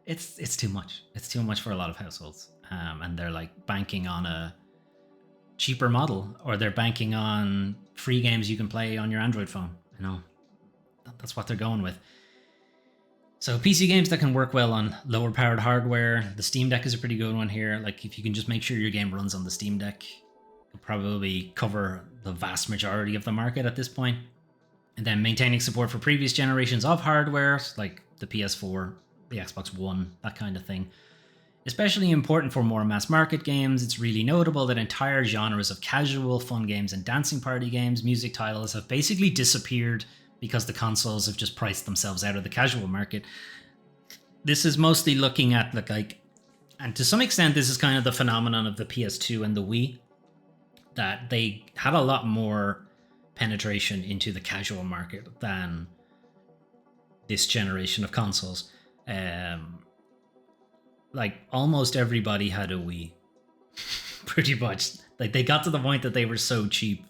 It's too much. It's too much for a lot of households. And they're like banking on a cheaper model, or they're banking on free games you can play on your Android phone. You know, that's what they're going with. So PC games that can work well on lower powered hardware. The Steam Deck is a pretty good one here. Like if you can just make sure your game runs on the Steam Deck, you'll probably cover the vast majority of the market at this point. And then maintaining support for previous generations of hardware, like the PS4, the Xbox One, that kind of thing. Especially important for more mass market games, it's really notable that entire genres of casual fun games and dancing party games, music titles have basically disappeared because the consoles have just priced themselves out of the casual market. This is mostly looking at like, and to some extent this is kind of the phenomenon of the PS2 and the Wii, that they had a lot more penetration into the casual market than this generation of consoles. Like almost everybody had a Wii, pretty much. Like they got to the point that they were so cheap.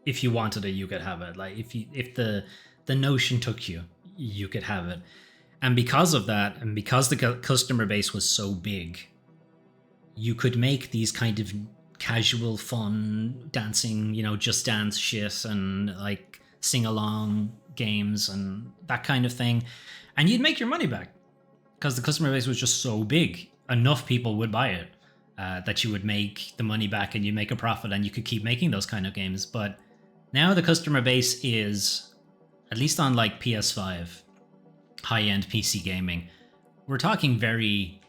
If you wanted it, you could have it. Like if the notion took you, you could have it. And because of that, and because the customer base was so big, you could make these kind of casual, fun dancing, you know, just dance shit and like sing along games and that kind of thing, and you'd make your money back. Because the customer base was just so big, enough people would buy it that you would make the money back and you make a profit and you could keep making those kind of games. But now the customer base is, at least on like PS5, high-end PC gaming, we're talking very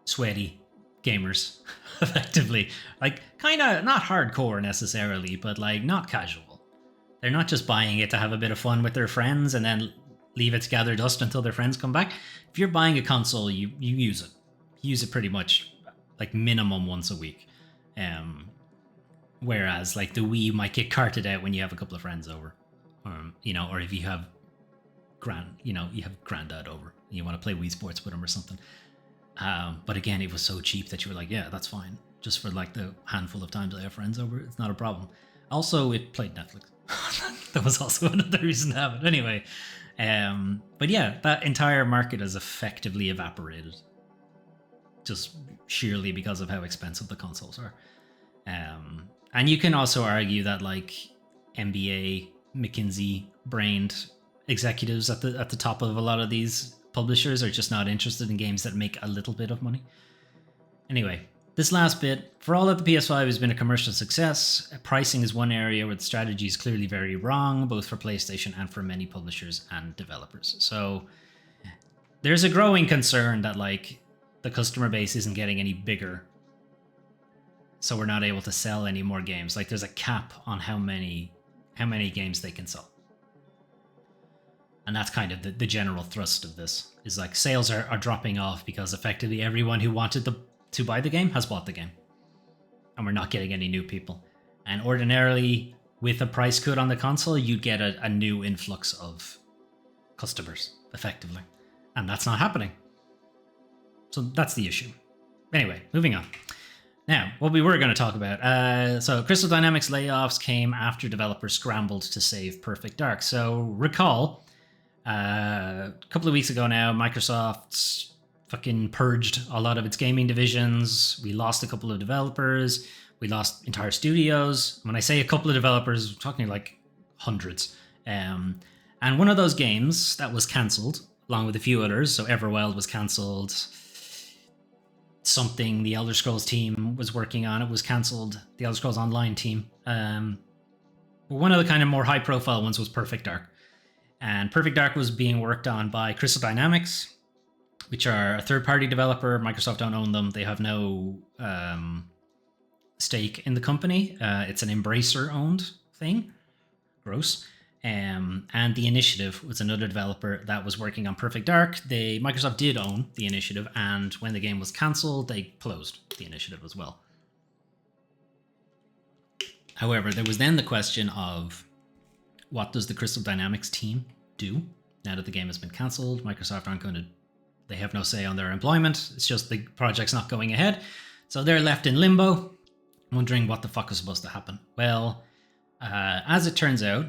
sweaty gamers, effectively. Like kind of not hardcore necessarily, but like not casual. They're not just buying it to have a bit of fun with their friends and then leave it to gather dust until their friends come back. If you're buying a console, you use it. You use it pretty much like minimum once a week. Whereas like the Wii might get carted out when you have a couple of friends over. You know, or if you have you have granddad over and you want to play Wii Sports with him or something. But again, it was so cheap that you were like, yeah, that's fine. Just for like the handful of times I have friends over, it's not a problem. Also, it played Netflix. That was also another reason to have it. Anyway, but yeah, that entire market has effectively evaporated. Just sheerly because of how expensive the consoles are. And you can also argue that like MBA, McKinsey brained executives at the top of a lot of these publishers are just not interested in games that make a little bit of money. Anyway, this last bit, for all that the PS5 has been a commercial success, pricing is one area where the strategy is clearly very wrong, both for PlayStation and for many publishers and developers. So there's a growing concern that like the customer base isn't getting any bigger, so we're not able to sell any more games. Like there's a cap on how many games they can sell. And that's kind of the general thrust of this, is like sales are dropping off because effectively everyone who wanted to buy the game has bought the game. And we're not getting any new people. And ordinarily, with a price cut on the console, you'd get a new influx of customers, effectively. And that's not happening. So that's the issue. Anyway, moving on. Now, what we were going to talk about. So Crystal Dynamics layoffs came after developers scrambled to save Perfect Dark. So recall, a couple of weeks ago now, Microsoft fucking purged a lot of its gaming divisions. We lost a couple of developers. We lost entire studios. When I say a couple of developers, I'm talking like hundreds. And one of those games that was cancelled, along with a few others, so Everwild was cancelled. Something the Elder Scrolls team was working on, it was cancelled. The Elder Scrolls Online team. One of the kind of more high profile ones was Perfect Dark. And Perfect Dark was being worked on by Crystal Dynamics, which are a third-party developer. Microsoft don't own them. They have no stake in the company. It's an Embracer-owned thing. Gross. And The Initiative was another developer that was working on Perfect Dark. Microsoft did own The Initiative, and when the game was cancelled, they closed The Initiative as well. However, there was then the question of, what does the Crystal Dynamics team do now that the game has been cancelled? Microsoft aren't going to... They have no say on their employment. It's just the project's not going ahead. So they're left in limbo, wondering what the fuck is supposed to happen. Well, as it turns out,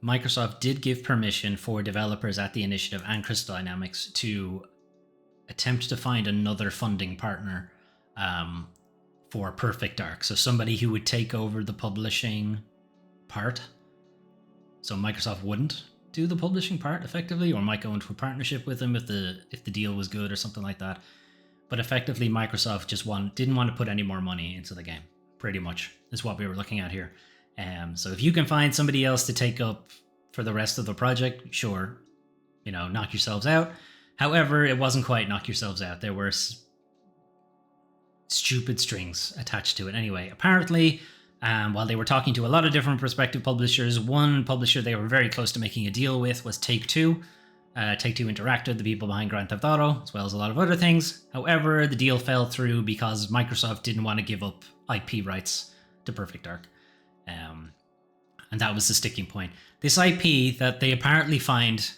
Microsoft did give permission for developers at The Initiative and Crystal Dynamics to attempt to find another funding partner for Perfect Dark. So somebody who would take over the publishing part. So Microsoft wouldn't do the publishing part effectively, or might go into a partnership with them if the deal was good or something like that. But effectively, Microsoft just didn't want to put any more money into the game. Pretty much is what we were looking at here. So if you can find somebody else to take up for the rest of the project, sure, knock yourselves out. However, it wasn't quite knock yourselves out. There were stupid strings attached to it. Anyway, apparently, while they were talking to a lot of different prospective publishers, one publisher they were very close to making a deal with was Take-Two. Take-Two Interactive, the people behind Grand Theft Auto, as well as a lot of other things. However, the deal fell through because Microsoft didn't want to give up IP rights to Perfect Dark. And that was the sticking point. This IP that they apparently find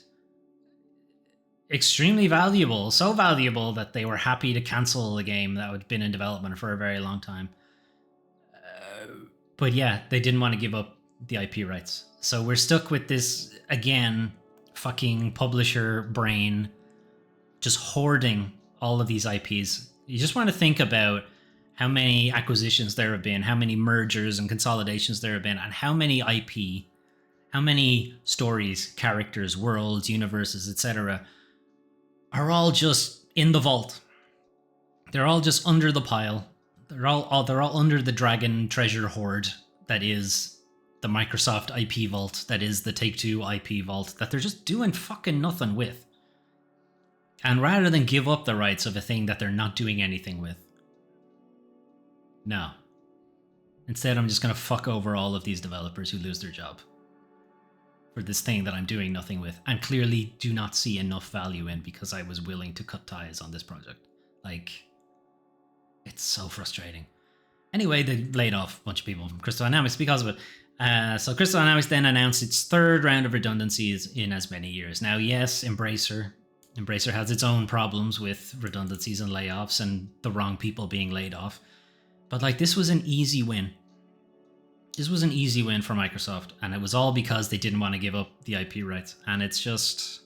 extremely valuable, so valuable that they were happy to cancel a game that had been in development for a very long time. But yeah, they didn't want to give up the IP rights. So we're stuck with this, again, fucking publisher brain just hoarding all of these IPs. You just want to think about how many acquisitions there have been, how many mergers and consolidations there have been, and how many IP, how many stories, characters, worlds, universes, etc. are all just in the vault. They're all just under the pile. They're all under the dragon treasure hoard that is the Microsoft IP vault, that is the Take-Two IP vault, that they're just doing fucking nothing with. And rather than give up the rights of a thing that they're not doing anything with, no. Instead, I'm just going to fuck over all of these developers who lose their job for this thing that I'm doing nothing with and clearly do not see enough value in because I was willing to cut ties on this project. Like, it's so frustrating. Anyway, they laid off a bunch of people from Crystal Dynamics because of it. So Crystal Dynamics then announced its third round of redundancies in as many years. Now, yes, Embracer has its own problems with redundancies and layoffs and the wrong people being laid off. But like, this was an easy win. This was an easy win for Microsoft, and it was all because they didn't want to give up the IP rights. And it's just...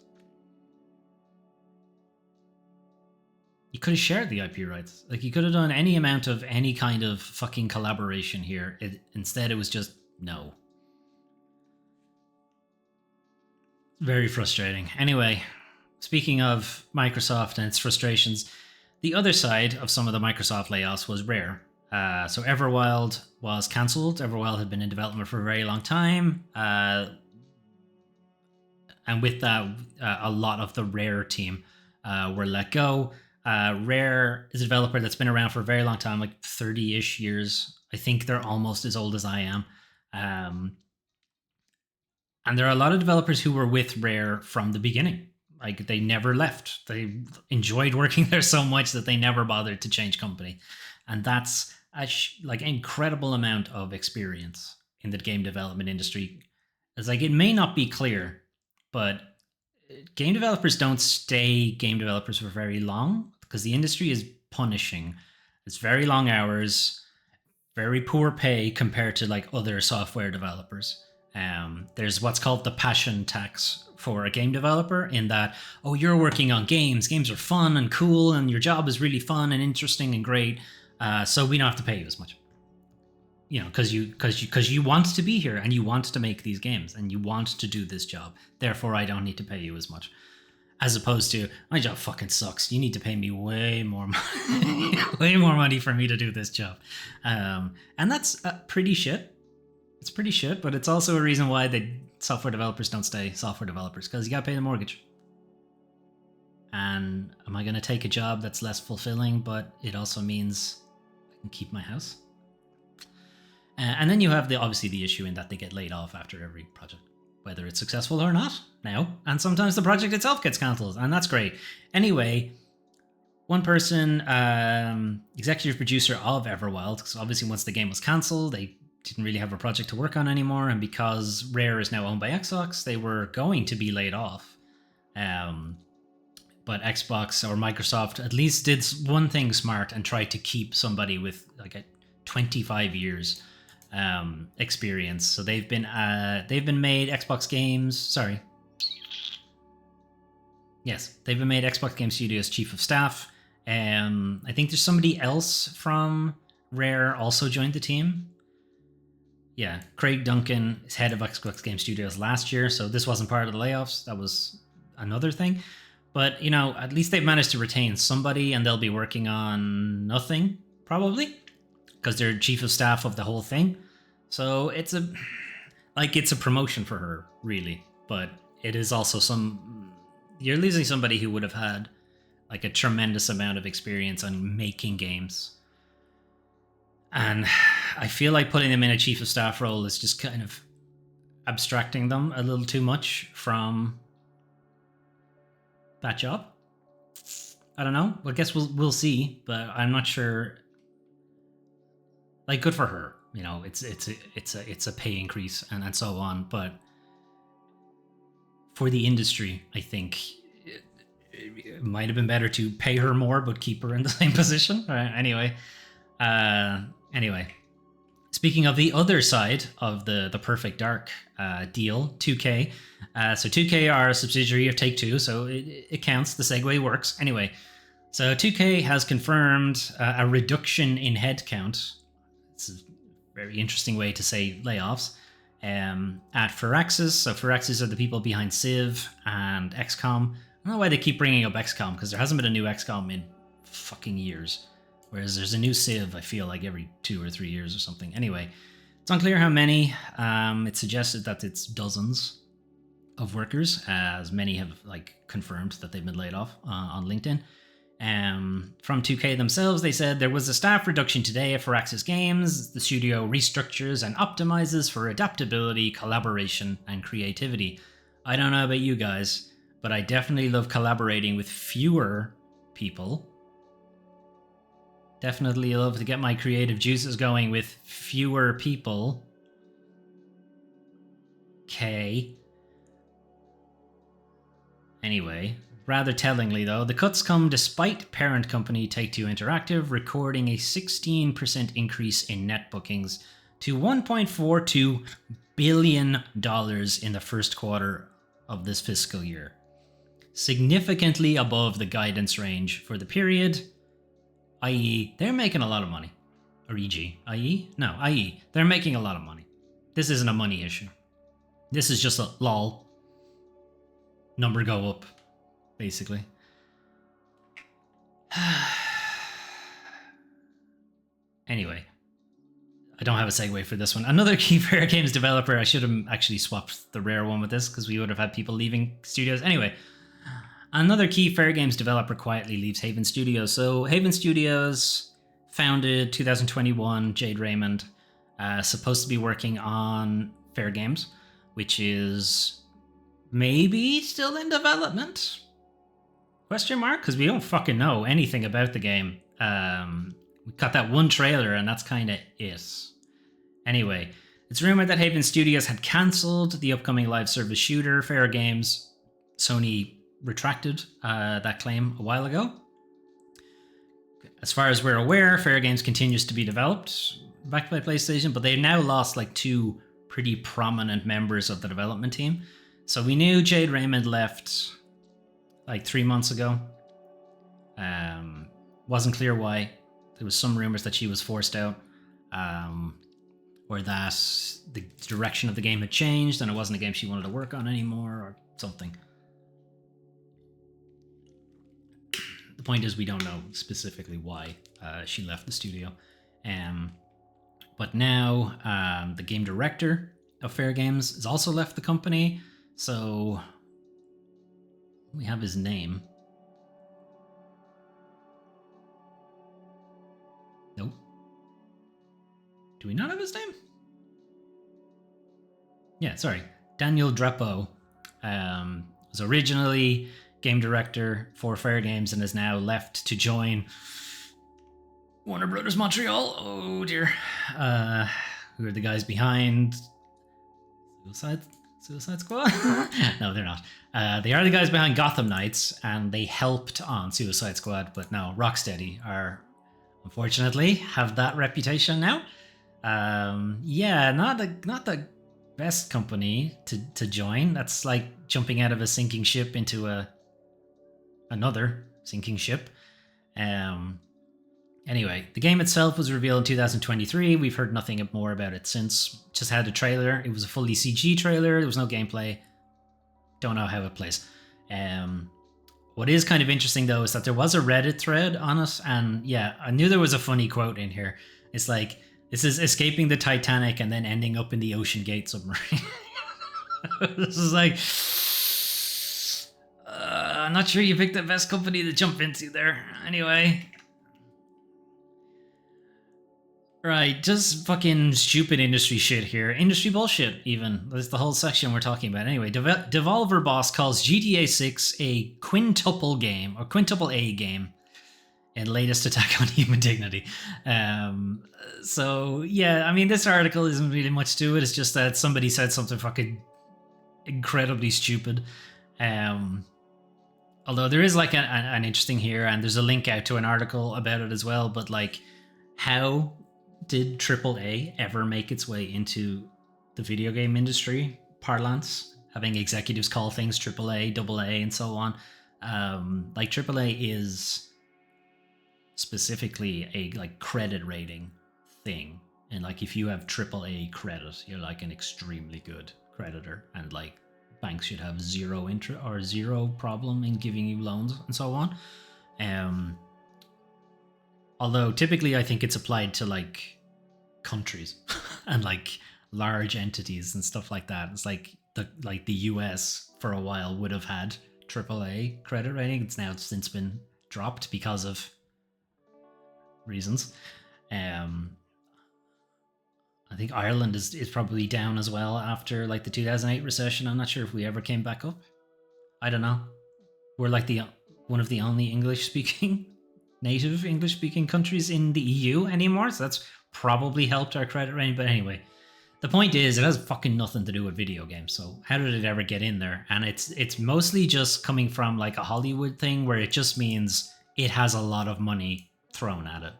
You could have shared the IP rights. Like, you could have done any amount of any kind of fucking collaboration here. Instead, it was just no. Very frustrating. Anyway, speaking of Microsoft and its frustrations, the other side of some of the Microsoft layoffs was Rare. So Everwild was cancelled. Everwild had been in development for a very long time. And with that, a lot of the Rare team were let go. Rare is a developer that's been around for a very long time, like 30-ish years. I think they're almost as old as I am. And there are a lot of developers who were with Rare from the beginning. Like, they never left. They enjoyed working there so much that they never bothered to change company. And that's like an incredible amount of experience in the game development industry. It's like, it may not be clear, but game developers don't stay game developers for very long because the industry is punishing. It's very long hours, very poor pay compared to like other software developers. There's what's called the passion tax for a game developer, in that, oh, you're working on games. Games are fun and cool, and your job is really fun and interesting and great. So we don't have to pay you as much, because you want to be here and you want to make these games and you want to do this job. Therefore, I don't need to pay you as much. As opposed to, my job fucking sucks. You need to pay me way more money, way more money for me to do this job. And that's pretty shit. It's pretty shit, but it's also a reason why the software developers don't stay software developers, because you gotta pay the mortgage. And am I gonna take a job that's less fulfilling, but it also means I can keep my house? And then you have obviously the issue in that they get laid off after every project, whether it's successful or not now. And sometimes the project itself gets cancelled, and that's great. Anyway, one person, executive producer of Everwild, because obviously once the game was cancelled, they didn't really have a project to work on anymore. And because Rare is now owned by Xbox, they were going to be laid off. But Xbox or Microsoft at least did one thing smart and tried to keep somebody with like a 25 years experience. So they've been made Xbox Games. Sorry. Yes, they've been made Xbox Game Studios Chief of Staff. I think there's somebody else from Rare also joined the team. Yeah, Craig Duncan is head of Xbox Game Studios last year, so this wasn't part of the layoffs. That was another thing. But, you know, at least they've managed to retain somebody, and they'll be working on nothing, probably, because they're chief of staff of the whole thing. So it's a promotion for her, really. But it is also you're losing somebody who would have had like a tremendous amount of experience on making games. And I feel like putting them in a chief of staff role is just kind of abstracting them a little too much from that job. I don't know. I guess we'll see, but I'm not sure. Like, good for her. You know, it's a pay increase and so on. But for the industry, I think it might have been better to pay her more but keep her in the same position. Anyway. Speaking of the other side of the Perfect Dark deal, 2K. So 2K are a subsidiary of Take-Two, so it counts. The segue works. Anyway, so 2K has confirmed a reduction in headcount. It's a very interesting way to say layoffs. At Firaxis. So Firaxis are the people behind Civ and XCOM. I don't know why they keep bringing up XCOM, because there hasn't been a new XCOM in fucking years. Whereas there's a new Civ, I feel like, every 2 or 3 years or something. Anyway, it's unclear how many. It suggested that it's dozens of workers, as many have like confirmed that they've been laid off on LinkedIn. From 2K themselves, they said there was a staff reduction today at Firaxis Games. The studio restructures and optimizes for adaptability, collaboration, and creativity. I don't know about you guys, but I definitely love collaborating with fewer people. Definitely love to get my creative juices going with fewer people. Okay. Anyway, rather tellingly though, the cuts come despite parent company Take-Two Interactive recording a 16% increase in net bookings to $1.42 billion in the first quarter of this fiscal year. Significantly above the guidance range for the period. I.e., they're making a lot of money. Or e.g. I.e.? No, i.e. They're making a lot of money. This isn't a money issue. This is just a lol. Number go up, basically. Anyway, I don't have a segue for this one. Another key Fairgames developer, I should have actually swapped the Rare one with this, because we would have had people leaving studios. Anyway, another key Fairgames developer quietly leaves Haven Studios. So Haven Studios, founded 2021, Jade Raymond, supposed to be working on Fairgames, which is maybe still in development? Question mark? Because we don't fucking know anything about the game. We got that one trailer and that's kind of it. Anyway, it's rumored that Haven Studios had cancelled the upcoming live service shooter Fairgames. Sony retracted that claim a while ago. As far as we're aware, Fairgames continues to be developed backed by PlayStation, but they've now lost like 2 pretty prominent members of the development team. So we knew Jade Raymond left like 3 months ago. Wasn't clear why. There was some rumors that she was forced out, or that the direction of the game had changed and it wasn't a game she wanted to work on anymore or something. The point is we don't know specifically why she left the studio. But now the game director of Fairgames has also left the company. So we have his name. Nope. Do we not have his name? Yeah, sorry. Daniel Drapeau was originally game director for Fairgames and has now left to join Warner Brothers Montreal. Oh dear. Who are the guys behind Suicide Squad? No, they're not. They are the guys behind Gotham Knights, and they helped on Suicide Squad, but no, Rocksteady are, unfortunately, have that reputation now. Yeah, not the best company to join. That's like jumping out of a sinking ship into another sinking ship. Anyway, the game itself was revealed in 2023. We've heard nothing more about it since. Just had a trailer. It was a fully CG trailer. There was no gameplay. Don't know how it plays. What is kind of interesting though is that there was a Reddit thread on it, and yeah, I knew there was a funny quote in here. It's like, this is escaping the Titanic and then ending up in the Ocean Gate submarine. This is like, I'm not sure you picked the best company to jump into there. Anyway. Right, just fucking stupid industry shit here. Industry bullshit, even. That's the whole section we're talking about. Anyway, Devolver Boss calls GTA 6 a quintuple game, or quintuple A game, in latest attack on human dignity. So, yeah, I mean, this article isn't really much to it. It's just that somebody said something fucking incredibly stupid. Although there is like an interesting here, and there's a link out to an article about it as well, but like, how did AAA ever make its way into the video game industry parlance, having executives call things AAA, AA, and so on? Like AAA is specifically a like credit rating thing, and like if you have AAA credit, you're like an extremely good creditor, and like banks should have zero interest or zero problem in giving you loans and so on. Although typically I think it's applied to like countries and like large entities and stuff like that. It's like the US for a while would have had AAA credit rating. It's now since been dropped because of reasons. I think Ireland is probably down as well after like the 2008 recession. I'm not sure if we ever came back up. I don't know. We're like one of the only native English speaking countries in the EU anymore, so that's probably helped our credit rating. But anyway, the point is it has fucking nothing to do with video games. So how did it ever get in there? And it's mostly just coming from like a Hollywood thing where it just means it has a lot of money thrown at it.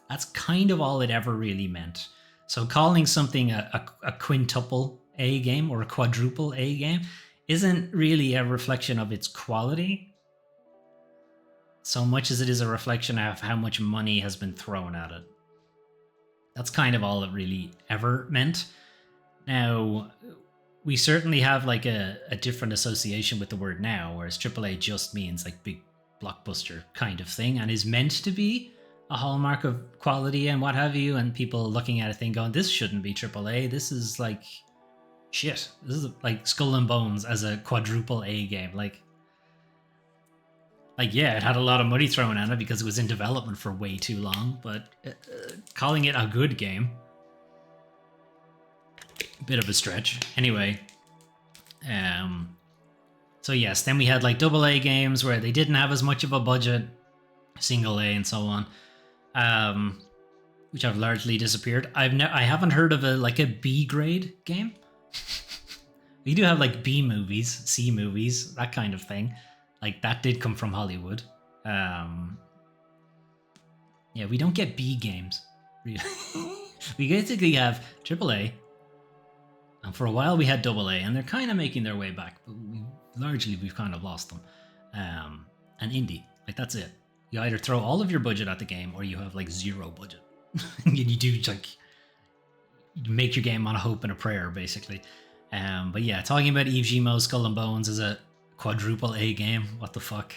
That's kind of all it ever really meant. So calling something a quintuple A game or a quadruple A game isn't really a reflection of its quality so much as it is a reflection of how much money has been thrown at it. That's kind of all it really ever meant. Now, we certainly have like a different association with the word now, whereas AAA just means like big blockbuster kind of thing and is meant to be a hallmark of quality and what have you, and people looking at a thing going, this shouldn't be AAA, this is like shit. This is like Skull and Bones as a quadruple A game. Like yeah, it had a lot of money thrown at it because it was in development for way too long, but calling it a good game, a bit of a stretch. Anyway, so yes, then we had like AA games where they didn't have as much of a budget, single A and so on, which have largely disappeared. I haven't heard of a B grade game. We do have like B movies, C movies, that kind of thing. Like that did come from Hollywood. Yeah, we don't get B games. Really. We basically have AAA, and for a while we had AA, and they're kind of making their way back, but we've kind of lost them. And indie, like that's it. You either throw all of your budget at the game, or you have like zero budget. And you do like you make your game on a hope and a prayer, basically. But yeah, talking about Yves Guillemot's Skull and Bones is a quadruple A game. What the fuck?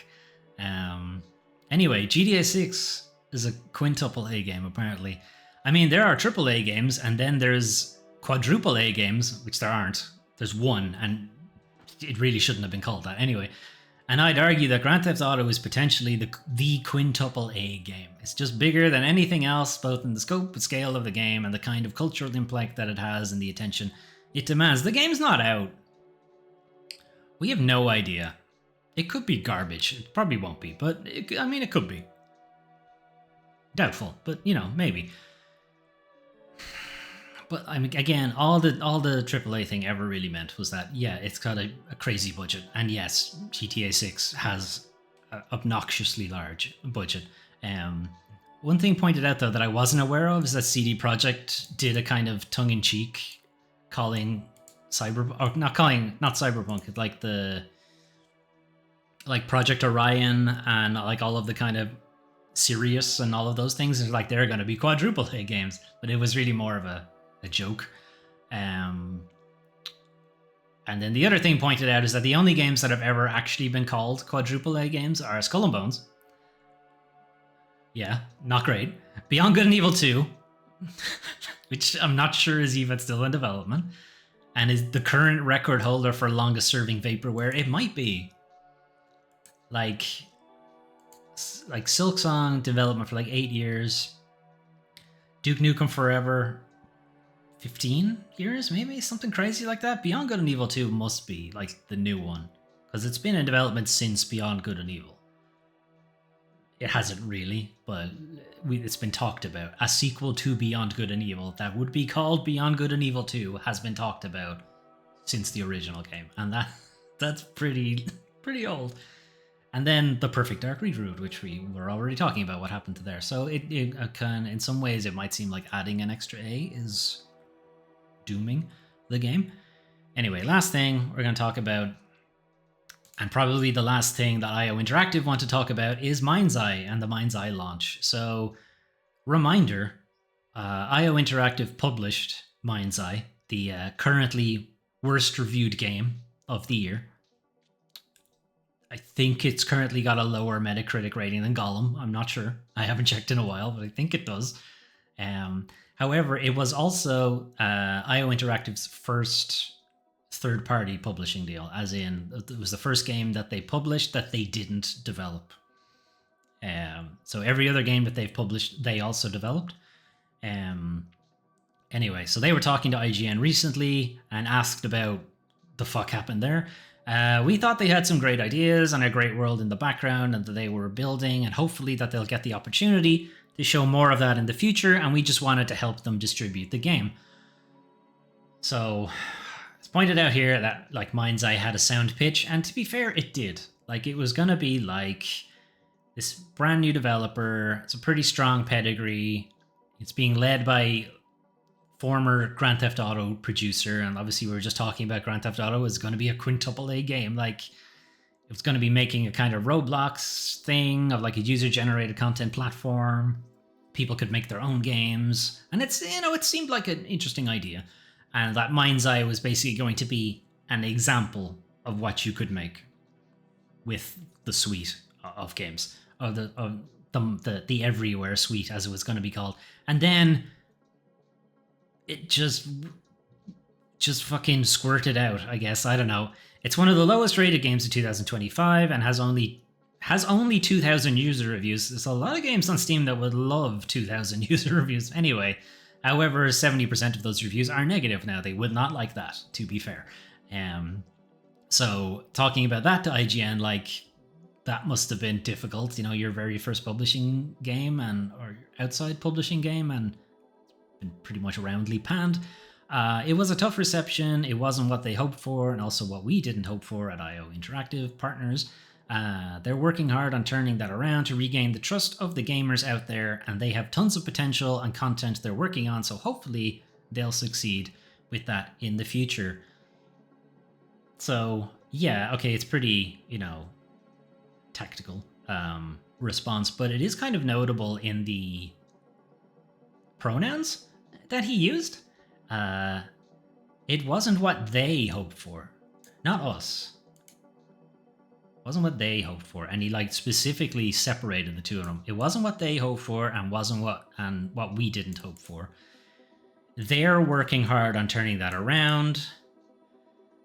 Anyway, GTA 6 is a quintuple A game, apparently. I mean, there are AAA games, and then there's quadruple A games, which there aren't. There's one, and it really shouldn't have been called that anyway. And I'd argue that Grand Theft Auto is potentially the quintuple A game. It's just bigger than anything else, both in the scope and scale of the game and the kind of cultural impact that it has and the attention it demands. The game's not out. We have no idea. It could be garbage. It probably won't be, but it could be. Doubtful, but maybe. But I mean, again, all the AAA thing ever really meant was that, yeah, it's got a crazy budget, and yes, GTA 6 has an obnoxiously large budget. One thing pointed out though that I wasn't aware of is that CD Projekt did a kind of tongue-in-cheek calling not Cyberpunk, like Project Orion and like all of the kind of Sirius and all of those things is like they're going to be quadruple A games, but it was really more of a joke. And then the other thing pointed out is that the only games that have ever actually been called quadruple A games are Skull and Bones. Yeah, not great. Beyond Good and Evil 2, which I'm not sure is even still in development, and is the current record holder for longest serving vaporware. It might be. Like Silksong development for like 8 years. Duke Nukem Forever 15 years, maybe? Something crazy like that. Beyond Good and Evil 2 must be like the new one, because it's been in development since Beyond Good and Evil. It hasn't really, but it's been talked about. A sequel to Beyond Good and Evil that would be called Beyond Good and Evil 2 has been talked about since the original game, and that's pretty old. And then The Perfect Dark Reroute, which we were already talking about what happened to there. So it can, in some ways, it might seem like adding an extra A is dooming the game. Anyway, last thing we're going to talk about, and probably the last thing that IO Interactive want to talk about, is Mind's Eye and the Mind's Eye launch. So, reminder, IO Interactive published Mind's Eye, the currently worst reviewed game of the year. I think it's currently got a lower Metacritic rating than Gollum. I'm not sure. I haven't checked in a while, but I think it does. However, it was also IO Interactive's first third-party publishing deal, as in it was the first game that they published that they didn't develop. So every other game that they've published, they also developed. Anyway, so they were talking to IGN recently and asked about the fuck happened there. We thought they had some great ideas and a great world in the background and that they were building, and hopefully that they'll get the opportunity to show more of that in the future, and we just wanted to help them distribute the game. So it's pointed out here that like Mind's Eye had a sound pitch, and to be fair, it did. Like it was gonna be like this brand new developer. It's a pretty strong pedigree. It's being led by former Grand Theft Auto producer, and obviously we were just talking about Grand Theft Auto is going to be a quintuple A game. Like it's going to be making a kind of Roblox thing of like a user-generated content platform. People could make their own games, and it's it seemed like an interesting idea, and that Mind's Eye was basically going to be an example of what you could make with the suite of games, or the Everywhere suite, as it was going to be called, and then it just fucking squirted out, I guess. I don't know. It's one of the lowest rated games of 2025 and has only 2,000 user reviews. There's a lot of games on Steam that would love 2,000 user reviews anyway. However, 70% of those reviews are negative now. They would not like that, to be fair. So talking about that to IGN, like that must have been difficult. Your very first publishing game or outside publishing game, and pretty much roundly panned. It was a tough reception. It wasn't what they hoped for, and also what we didn't hope for at IO Interactive partners. They're working hard on turning that around to regain the trust of the gamers out there, and they have tons of potential and content they're working on, so hopefully they'll succeed with that in the future. So yeah, okay, it's pretty, tactical response, but it is kind of notable in the pronouns that he used. It wasn't what they hoped for, not us. Wasn't what they hoped for, and he like specifically separated the two of them. It wasn't what they hoped for, and wasn't what we didn't hope for. They're working hard on turning that around.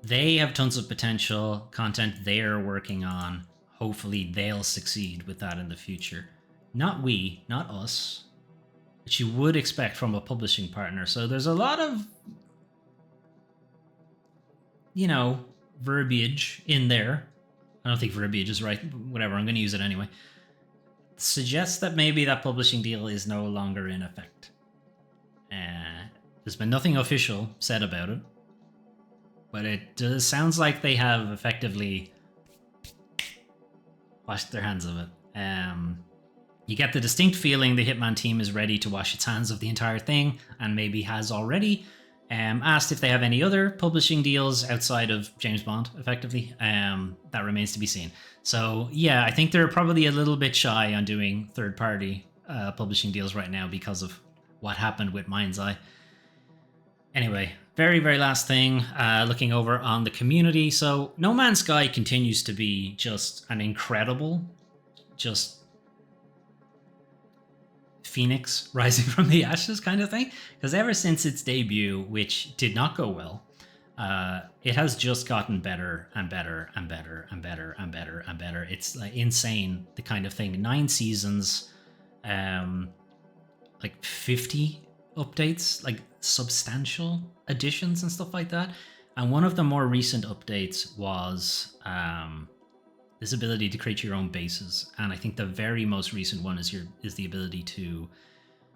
They have tons of potential content they're working on. Hopefully, they'll succeed with that in the future. Not we, not us, which you would expect from a publishing partner. So there's a lot of, verbiage in there. I don't think verbiage is right. Whatever, I'm going to use it anyway. Suggests that maybe that publishing deal is no longer in effect. There's been nothing official said about it, but it sounds like they have effectively washed their hands of it. You get the distinct feeling the Hitman team is ready to wash its hands of the entire thing, and maybe has already. Asked if they have any other publishing deals outside of James Bond, effectively. That remains to be seen. So, yeah, I think they're probably a little bit shy on doing third-party publishing deals right now because of what happened with Mind's Eye. Anyway, very, very last thing, looking over on the community. So, No Man's Sky continues to be just an incredible, just phoenix rising from the ashes kind of thing, because ever since its debut, which did not go well, it has just gotten better and better and better and better and better and better. It's like insane, the kind of thing. 9 seasons, like 50 updates, like substantial additions and stuff like that. And one of the more recent updates was this ability to create your own bases, and I think the very most recent one is the ability to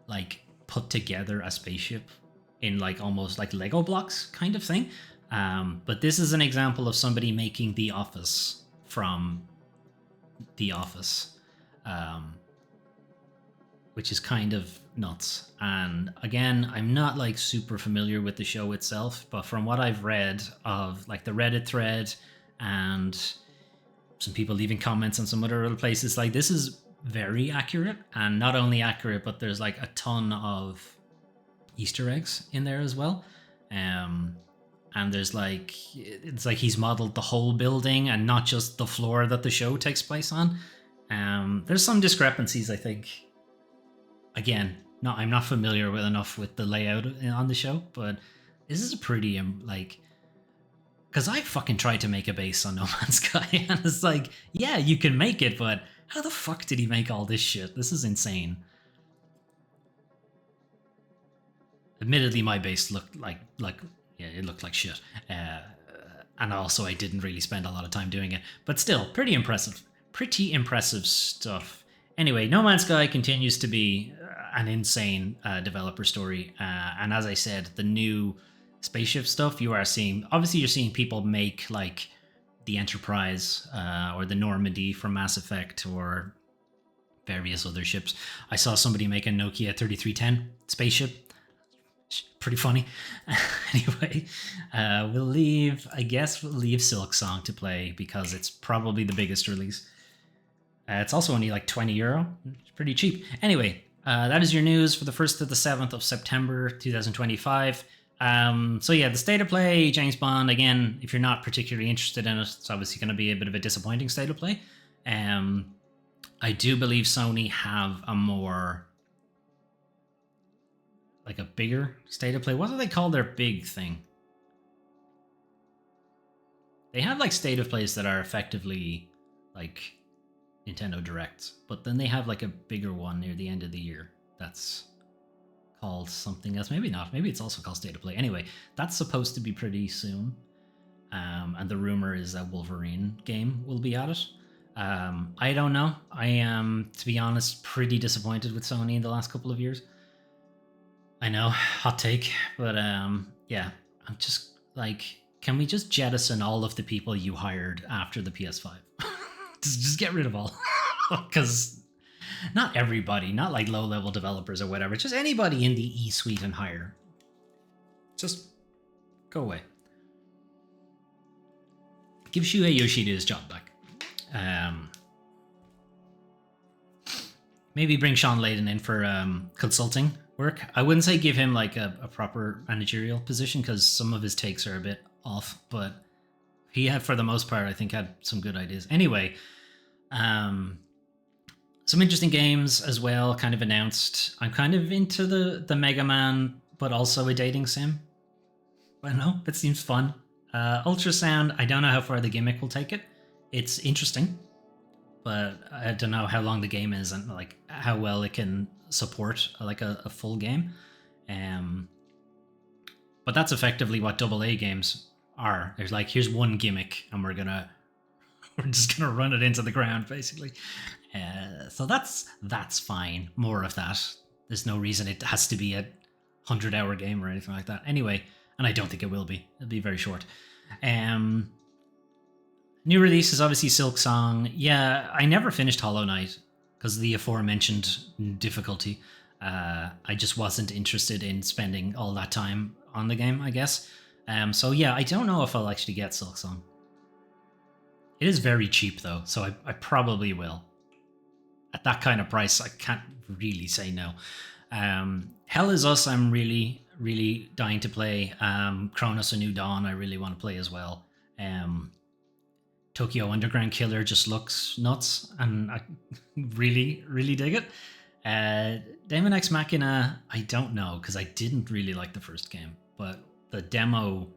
like put together a spaceship in like almost like Lego blocks kind of thing. But this is an example of somebody making the office from The Office, which is kind of nuts. And again, I'm not like super familiar with the show itself, but from what I've read of like the Reddit thread and some people leaving comments on some other places, like this is very accurate, and not only accurate, but there's like a ton of Easter eggs in there as well. And there's like, it's like he's modeled the whole building and not just the floor that the show takes place on. There's some discrepancies, I think. Again, I'm not familiar with enough with the layout on the show, but this is a pretty like, because I fucking tried to make a base on No Man's Sky, and it's like, yeah, you can make it, but how the fuck did he make all this shit? This is insane. Admittedly, my base looked like yeah, it looked like shit. And also, I didn't really spend a lot of time doing it, but still, pretty impressive. Pretty impressive stuff. Anyway, No Man's Sky continues to be an insane developer story, and as I said, the new spaceship stuff you're seeing people make like the Enterprise or the Normandy from Mass Effect or various other ships. I saw somebody make a Nokia 3310 spaceship. Pretty funny. Anyway, we'll leave Silk Song to play because it's probably the biggest release. It's also only like €20. It's pretty cheap. Anyway, that is your news for the 1st to the 7th of September 2025. So yeah, the state of play, James Bond, again, if you're not particularly interested in it, it's obviously going to be a bit of a disappointing state of play. I do believe Sony have a more, like a bigger state of play. What do they call their big thing? They have like state of plays that are effectively like Nintendo Directs, but then they have like a bigger one near the end of the year. That's called something else. Maybe not. Maybe it's also called State of Play. Anyway, that's supposed to be pretty soon. And the rumor is that Wolverine game will be at it. I don't know. I am, to be honest, pretty disappointed with Sony in the last couple of years. I know, hot take, but yeah, I'm just like, can we just jettison all of the people you hired after the PS5? just get rid of all. Because not everybody, not like low-level developers or whatever, just anybody in the E-suite and higher. Just go away. Give Shuhei Yoshida his job back. Maybe bring Sean Layden in for consulting work. I wouldn't say give him like a proper managerial position because some of his takes are a bit off, but He had, for the most part, I think, had some good ideas. Anyway, some interesting games as well kind of announced. I'm kind of into the Mega Man, but also a dating sim. I don't know, it seems fun. Ultrasound, I don't know how far the gimmick will take it. It's interesting, but I don't know how long the game is and like how well it can support like a full game. But that's effectively what AA games are. There's like, here's one gimmick and we're just gonna run it into the ground basically. So that's fine. More of that. There's no reason it has to be a 100-hour game or anything like that. Anyway, and I don't think it will be. It'll be very short. New release is obviously Silk Song. Yeah, I never finished Hollow Knight because of the aforementioned difficulty. I just wasn't interested in spending all that time on the game, I guess. So yeah, I don't know if I'll actually get Silk Song. It is very cheap though, so I probably will. At that kind of price, I can't really say no. Hell is Us, I'm really, really dying to play. Chronos A New Dawn, I really want to play as well. Tokyo Underground Killer just looks nuts, and I really, really dig it. Daemon X Machina, I don't know, because I didn't really like the first game, but the demo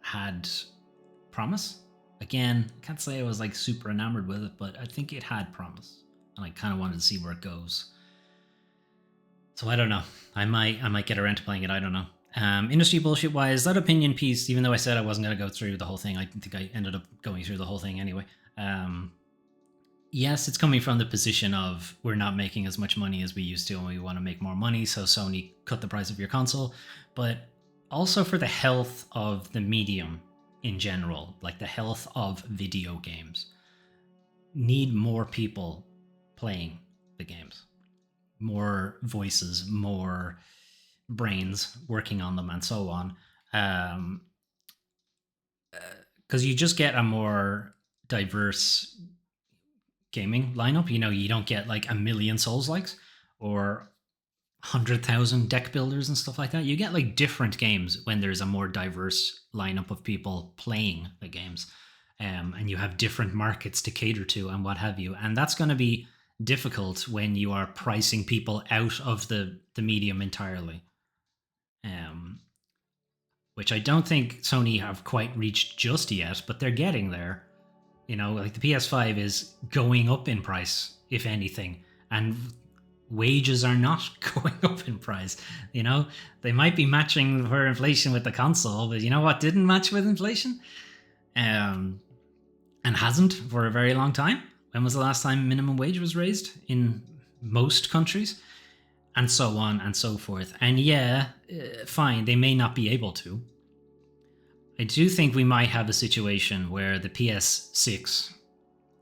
had promise. Again, I can't say I was like super enamored with it, but I think it had promise, and I kind of wanted to see where it goes. So I don't know. I might get around to playing it. I don't know. Industry bullshit wise, that opinion piece, even though I said I wasn't going to go through the whole thing, I think I ended up going through the whole thing anyway. Yes, it's coming from the position of we're not making as much money as we used to and we want to make more money, so Sony cut the price of your console, but also for the health of the medium in general, like the health of video games. Need more people playing the games. More voices, more brains working on them, and so on. Because you just get a more diverse gaming lineup. You know, you don't get like a million Souls-likes or 100,000 deck builders and stuff like that. You get like different games when there's a more diverse lineup of people playing the games. And you have different markets to cater to and what have you. And that's going to be difficult when you are pricing people out of the medium entirely. Which I don't think Sony have quite reached just yet, but they're getting there. You know, like the PS5 is going up in price, if anything, and wages are not going up in price. You know, they might be matching for inflation with the console, but you know what didn't match with inflation? And hasn't for a very long time. When was the last time minimum wage was raised in most countries? And so on and so forth. And yeah, fine, they may not be able to. I do think we might have a situation where the PS6,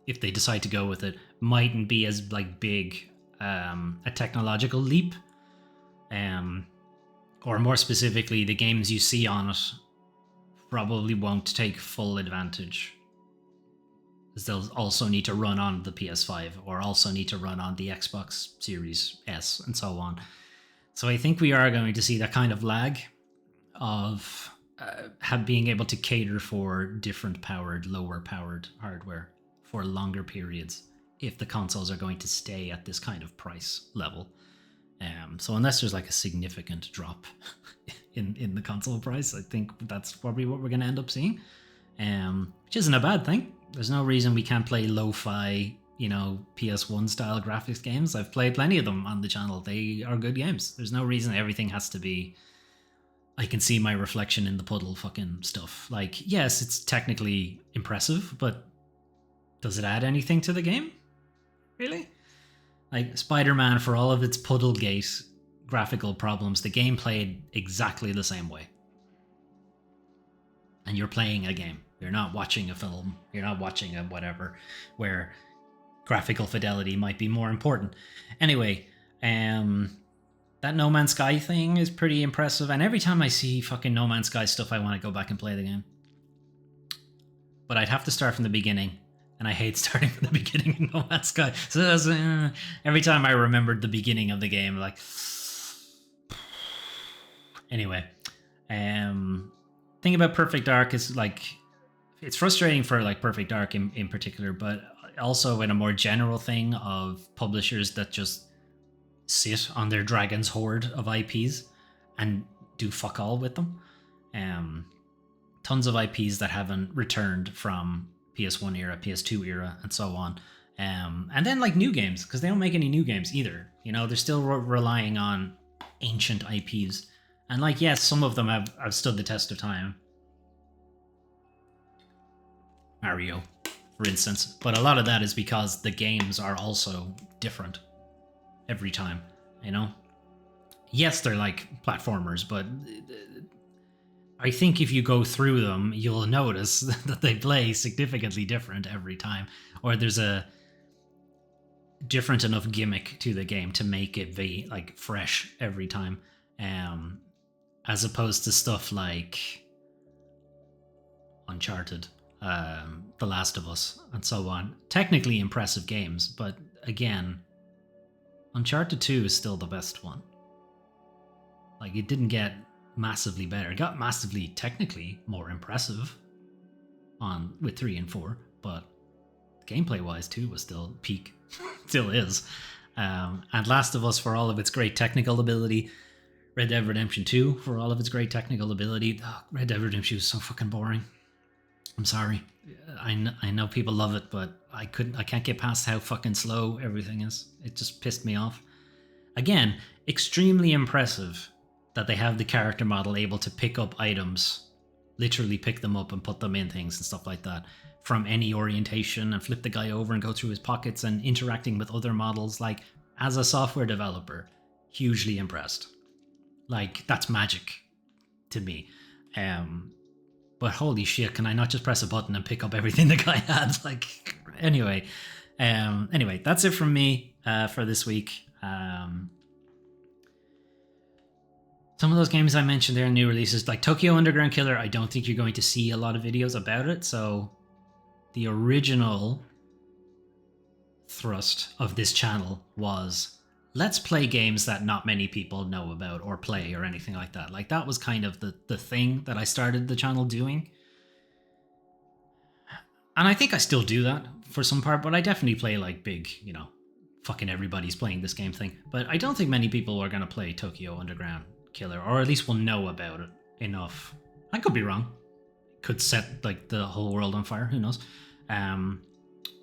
if they decide to go with it, mightn't be as like big a technological leap. Or more specifically, the games you see on it probably won't take full advantage. Because they'll also need to run on the PS5 or also need to run on the Xbox Series S and so on. So I think we are going to see that kind of lag of being able to cater for different powered, lower powered hardware for longer periods if the consoles are going to stay at this kind of price level. So unless there's like a significant drop in the console price, I think that's probably what we're going to end up seeing, which isn't a bad thing. There's no reason we can't play lo-fi, you know, PS1 style graphics games. I've played plenty of them on the channel. They are good games. There's no reason everything has to be, I can see my reflection in the puddle fucking stuff. Like, yes, it's technically impressive, but does it add anything to the game? Really? Like, Spider-Man, for all of its Puddlegate graphical problems, the game played exactly the same way. And you're playing a game. You're not watching a film. You're not watching a whatever, where graphical fidelity might be more important. Anyway, that No Man's Sky thing is pretty impressive. And every time I see fucking No Man's Sky stuff, I want to go back and play the game. But I'd have to start from the beginning. And I hate starting from the beginning in No Man's Sky. So that's, every time I remembered the beginning of the game, like... Anyway. Thing about Perfect Dark is, like... it's frustrating for like Perfect Dark in particular, but also in a more general thing of publishers that just sit on their dragon's hoard of IPs and do fuck all with them. Tons of IPs that haven't returned from PS1 era, PS2 era, and so on. And then like new games, because they don't make any new games either. You know, they're still relying on ancient IPs. And like, yes, some of them have stood the test of time. Mario, for instance. But a lot of that is because the games are also different every time, you know? Yes, they're like platformers, but I think if you go through them, you'll notice that they play significantly different every time, or there's a different enough gimmick to the game to make it be like fresh every time, as opposed to stuff like Uncharted, The Last of Us, and so on. Technically impressive games, but again, Uncharted 2 is still the best one. Like, it didn't get massively better. It got massively technically more impressive with 3 and 4, but gameplay wise 2 was still peak. Still is. And Last of Us, for all of its great technical ability, Red Dead Redemption 2 for all of its great technical ability. Red Dead Redemption was so fucking boring. I'm sorry. I know people love it, but I can't get past how fucking slow everything is. It just pissed me off. Again, extremely impressive that they have the character model able to pick up items, literally pick them up and put them in things and stuff like that, from any orientation, and flip the guy over and go through his pockets, and interacting with other models. Like, as a software developer, hugely impressed. Like, that's magic to me. But holy shit, can I not just press a button and pick up everything the guy had? Like, anyway, that's it from me for this week. Some of those games I mentioned there are new releases, like Tokyo Underground Killer. I don't think you're going to see a lot of videos about it. So the original thrust of this channel was, let's play games that not many people know about or play or anything like that. Like, that was kind of the thing that I started the channel doing. And I think I still do that for some part, but I definitely play like big, you know, fucking everybody's playing this game thing. But I don't think many people are going to play Tokyo Underground Killer, or at least will know about it enough. I could be wrong. Could set like the whole world on fire. Who knows?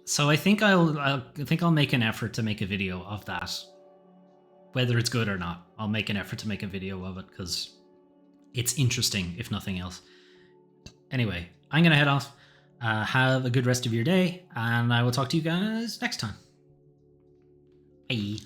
So I think I'll make an effort to make a video of that. Whether it's good or not, I'll make an effort to make a video of it because it's interesting, if nothing else. Anyway, I'm gonna head off. Have a good rest of your day, and I will talk to you guys next time. Bye.